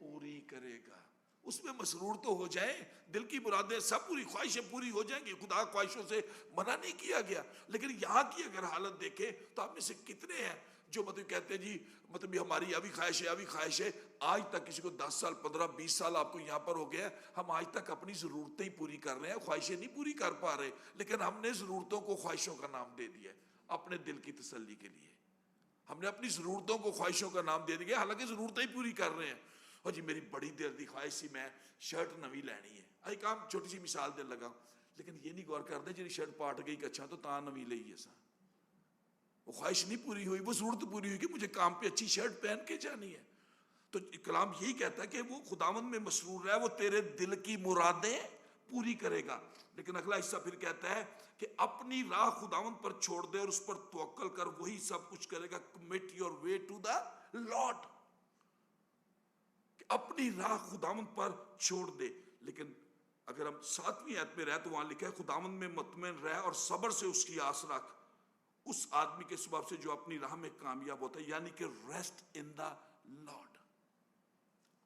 पूरी करेगा। उसमें मसरूर तो हो जाए, दिल की मुरादें सब पूरी, ख्वाहिशें पूरी हो जाएंगी, खुदा ख्वाहिशों से मना नहीं किया गया। लेकिन यहाँ की अगर हालत देखें तो आप में से कितने हैं जो मतलब कहते हैं जी मतलब हमारी अभी ख्वाहिश है, अभी ख्वाहिश है। आज तक किसी को 10 साल 15 20 साल आपको यहाँ पर हो गया, हम आज तक अपनी जरूरतें ही पूरी कर रहे हैं, ख्वाहिशें नहीं पूरी कर पा रहे। लेकिन हमने जरूरतों को ख्वाहिशों का नाम दे दिया अपने दिल की तसल्ली के लिए। हमने अपनी जरूरतों को ख्वाहिशों का नाम दे दिया, हालांकि जरूरतें ही पूरी कर रहे हैं। और जी मेरी बड़ी देर की ख्वाहिश सी, मैं शर्ट नवी लैनी है। एक काम छोटी सी मिसाल दे लगा, लेकिन ये नहीं गौर करते जी शर्ट पाट गई कच्छा तो ता नवी लई है सा, वो ख्वाहिश नहीं पूरी हुई, वो जरूरत पूरी हुई कि मुझे काम पे अच्छी शर्ट पहन के जानी है। तो कलाम यही कहता है कि वो खुदावंद में मसरूर है, वो तेरे दिल की मुरादें पूरी करेगा। लेकिन अगला हिस्सा फिर कहता है कि अपनी राह खुदावंद पर छोड़ दे और उस पर तवक्कल कर, वही सब कुछ करेगा। Commit your way to the Lord, अपनी राह खुदावंद पर छोड़ दे। लेकिन अगर हम 7वीं आयत में रहे तो वहां लिखा है खुदावंद में मुतमईन रह और सब्र से उसकी आस रख, उस आदमी के स्वभाव से जो अपनी राह में कामयाब होता है, यानी कि रेस्ट इन द लॉर्ड।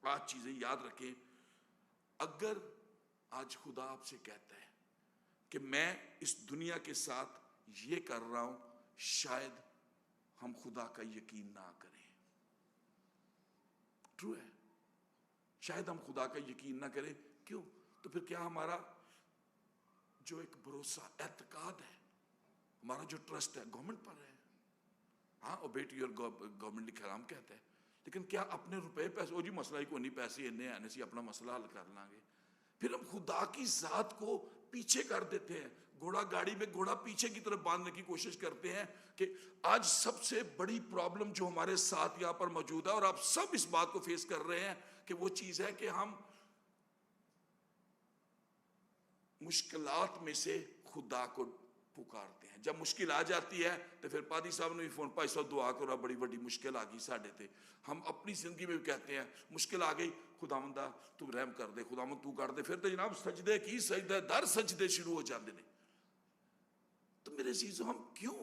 आज चीजें याद रखें, अगर आज खुदा आपसे कहता है कि मैं इस दुनिया के साथ ये कर रहा हूं, शायद हम खुदा का यकीन ना करें। ट्रू है, शायद हम खुदा का यकीन ना करें। क्यों? तो फिर क्या हमारा जो एक भरोसा एतकाद है, हमारा जो ट्रस्ट है गवर्नमेंट पर है? हाँ, ओबे टू योर गवर्नमेंट कलाम कहता है, लेकिन क्या अपने रुपए पैसे, ओ जी मसला ही कोई नहीं, पैसे इन्ने आने से अपना मसला हल कर लांगे। फिर हम खुदा की जात को पीछे कर देते हैं, घोड़ा गाड़ी में घोड़ा पीछे की तरफ बांधने की कोशिश करते हैं। कि आज सबसे बड़ी प्रॉब्लम जो हमारे साथ यहाँ पर मौजूद है, और आप सब इस बात को फेस कर रहे हैं, कि वो चीज है कि हम मुश्किलात में से खुदा को पुकारते हैं। जब मुश्किल आ जाती है तो फिर पादी साहब ने भी फोन पाई साहब दुआ करो, बड़ी बड़ी मुश्किल आ गई साढ़े ते। हम अपनी जिंदगी में भी कहते हैं मुश्किल आ गई, खुदावंदा तू रहम कर दे, खुदावंद तू कर दे। फिर तो जनाब सजदे की सजदे दर सजदे शुरू हो जाते हैं। तो मेरे चीजों, हम क्यों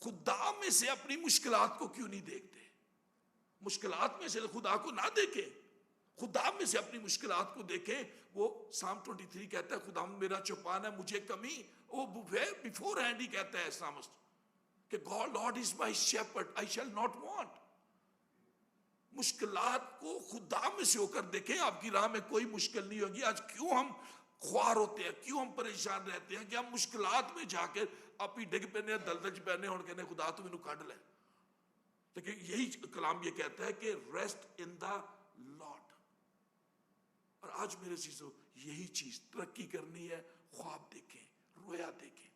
खुदा में से अपनी मुश्किलात को क्यों नहीं देखते? मुश्किलात में से खुदा को ना देखें, खुदा में से अपनी मुश्किलात को देखें। वो साम 23 कहता है खुदा मेरा चौपान है, मुझे कमी, वो बिफोर हैंड ही कहता है सामस्ट कि God Lord is my shepherd, I shall not want. मुश्किलात को खुदा में से होकर देखें, आपकी राह में कोई मुश्किल नहीं होगी। आज क्यों हम ख्वार होते हैं, क्यों हम परेशान रहते हैं कि हम मुश्किलात में जाकर आप ही डिग पैने, दलदल पैने और कहने खुदा तू मैनू कढ़ ले। लेकिन यही कलाम ये कहता है कि रेस्ट इन द लॉर्ड। और आज मेरे चीजों, यही चीज तरक्की करनी है, ख्वाब देखें, रोया देखें,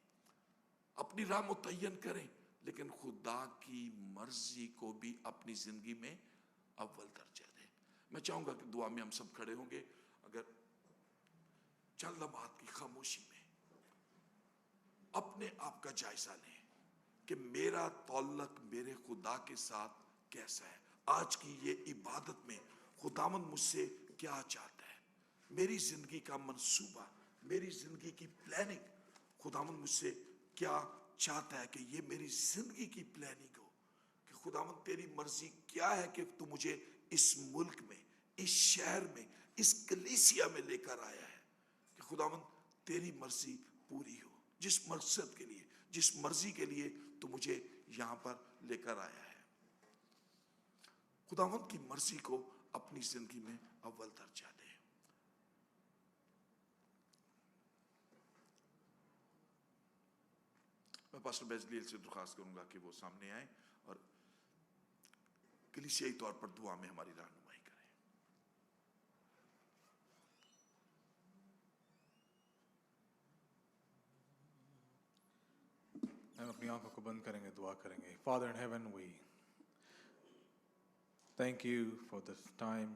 अपनी राह मुतय्यन करें, लेकिन खुदा की मर्जी को भी अपनी जिंदगी में अव्वल दर्जा दें। मैं चाहूंगा कि दुआ में हम सब खड़े होंगे। अगर चंद लम्हात की खामोशी में अपने आप का जायजा लें कि मेरा तौल्लक मेरे खुदा के साथ कैसा है। आज की ये इबादत में खुदावंद मुझसे क्या चाहता है, मेरी जिंदगी का मंसूबा, मेरी जिंदगी की प्लानिंग, खुदावंद मुझसे क्या चाहता है कि ये मेरी जिंदगी की प्लानिंग हो। कि खुदावंद तेरी मर्जी क्या है कि तू मुझे इस मुल्क में, इस शहर में, इस कलीसिया में लेकर आया है। कि खुदावंद तेरी मर्जी पूरी हो, जिस मकसद के लिए, जिस मर्जी के लिए तू मुझे यहां पर लेकर आया है। खुदावंद की मर्जी को अपनी जिंदगी में अव्वल दर्जा दे। मैं पास्टर बेजलील से दरख्वास्त करूंगा कि वो सामने आए और कलीसियाई तौर पर दुआ में हमारी रहनुमाई करें। हम अपनी आंखों को बंद करेंगे, दुआ करेंगे। Father in heaven, we thank you for this time,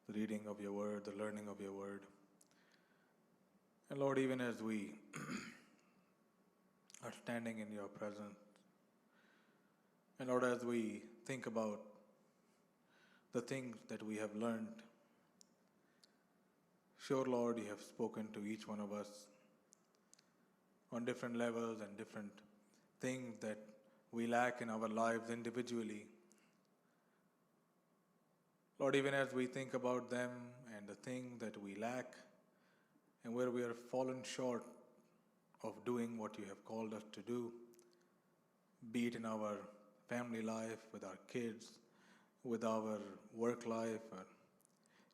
the reading of your word, the learning of your word. And Lord, even as we are standing in your presence, and Lord, as we think about the things that we have learned, sure Lord, you have spoken to each one of us on different levels and different things that we lack in our lives individually. Lord, even as we think about them and the things that we lack and where we are fallen short of doing what you have called us to do, be it in our family life, with our kids, with our work life, or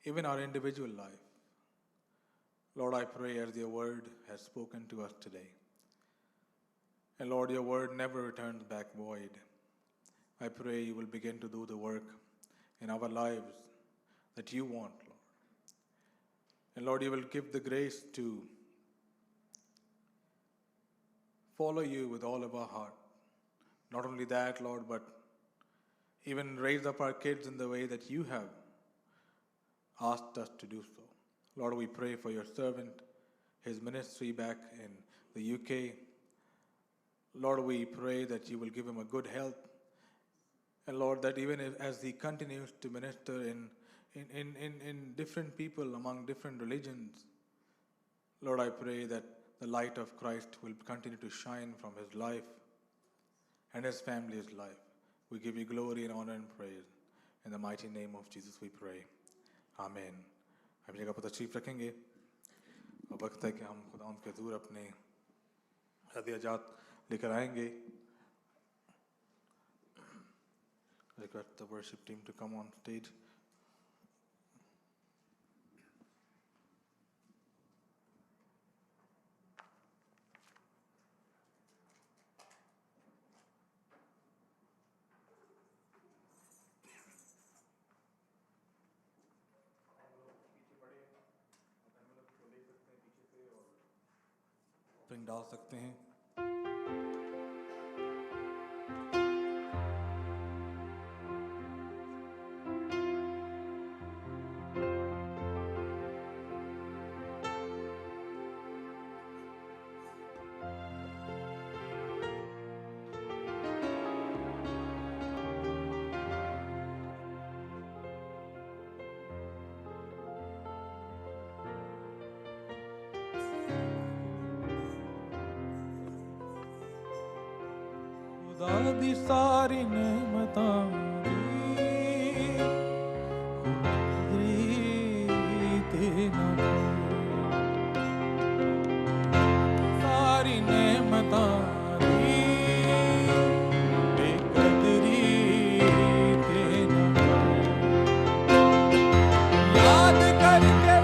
even our individual life. Lord, I pray as your word has spoken to us today, and Lord, your word never returns back void. I pray you will begin to do the work in our lives that you want, Lord. And Lord, you will give the grace to follow you with all of our heart. Not only that, Lord, but even raise up our kids in the way that you have asked us to do so. Lord, we pray for your servant, his ministry back in the UK. Lord, we pray that you will give him a good health. And Lord, that even as he continues to minister in different people among different religions, Lord, I pray that the light of Christ will continue to shine from his life and his family's life. We give you glory and honor and praise. In the mighty name of Jesus we pray. आमीन। अपनी जगह पर तशरीफ रखेंगे और वक्त है कि हम खुदा के हज़ूर अपने हदियाजात लेकर आएंगे। Request the worship team to come on stage. Offering डाल सकते हैं। खुदा दी सारी नेमतां दी ते ना सारी नेमतां दी बेकदरी ते ना याद करके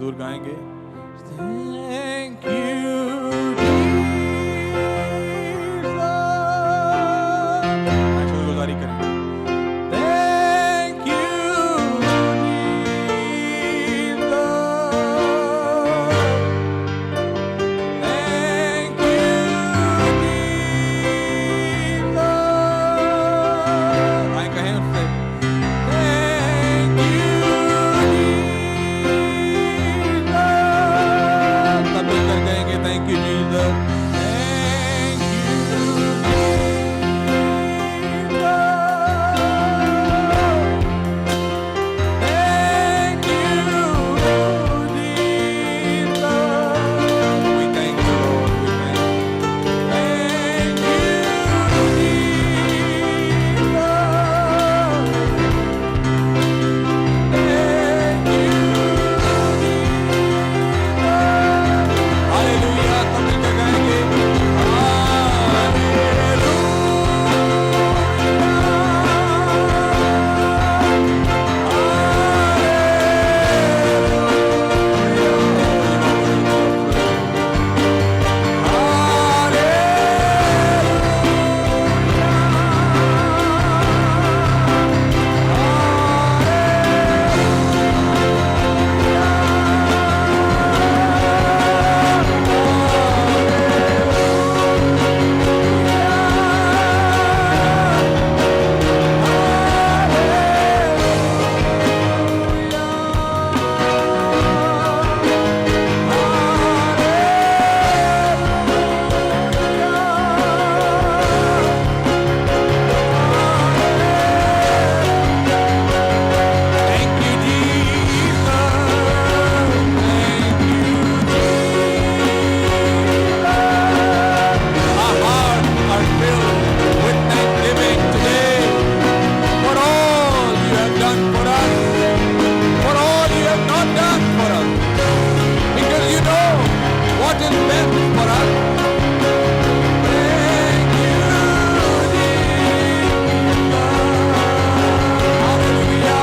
मधुर गाएंगे. Thank you, Jesus. शुक्रगुजारी करेंगे. Thank you, Jesus. Thank you, Jesus. आए कहें उससे. Thank you, Jesus. सब मिलकर कहेंगे thank you, Jesus. Thank you, Jesus. Thank you, Jesus. We thank you, Lord. We thank you. Thank you, Jesus. Thank you, Jesus. Hallelujah. सब मिलकर गाएंगे. Thank you, Jesus. Thank you, Jesus. Our hearts are filled with thanksgiving today for all you have done for us, for all you have not done for us, because you know what is best for us. Thank you, Jesus. Hallelujah.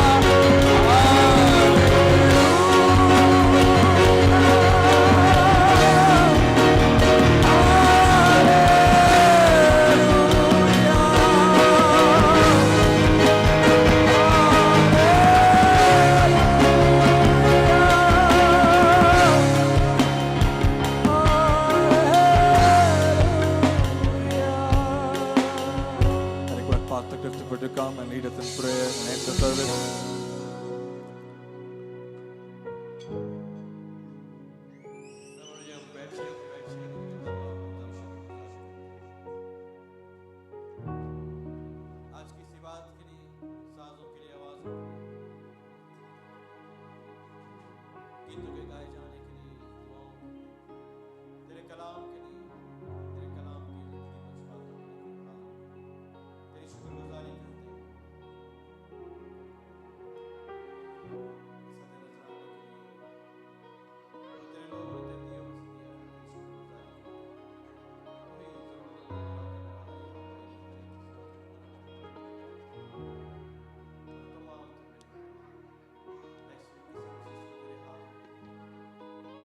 I request Pastor Christopher to come and lead us in prayer and end the service. आज की इसी बात के लिए साजों के लिए आवाज़ों के लिए गीतों के गाए जाने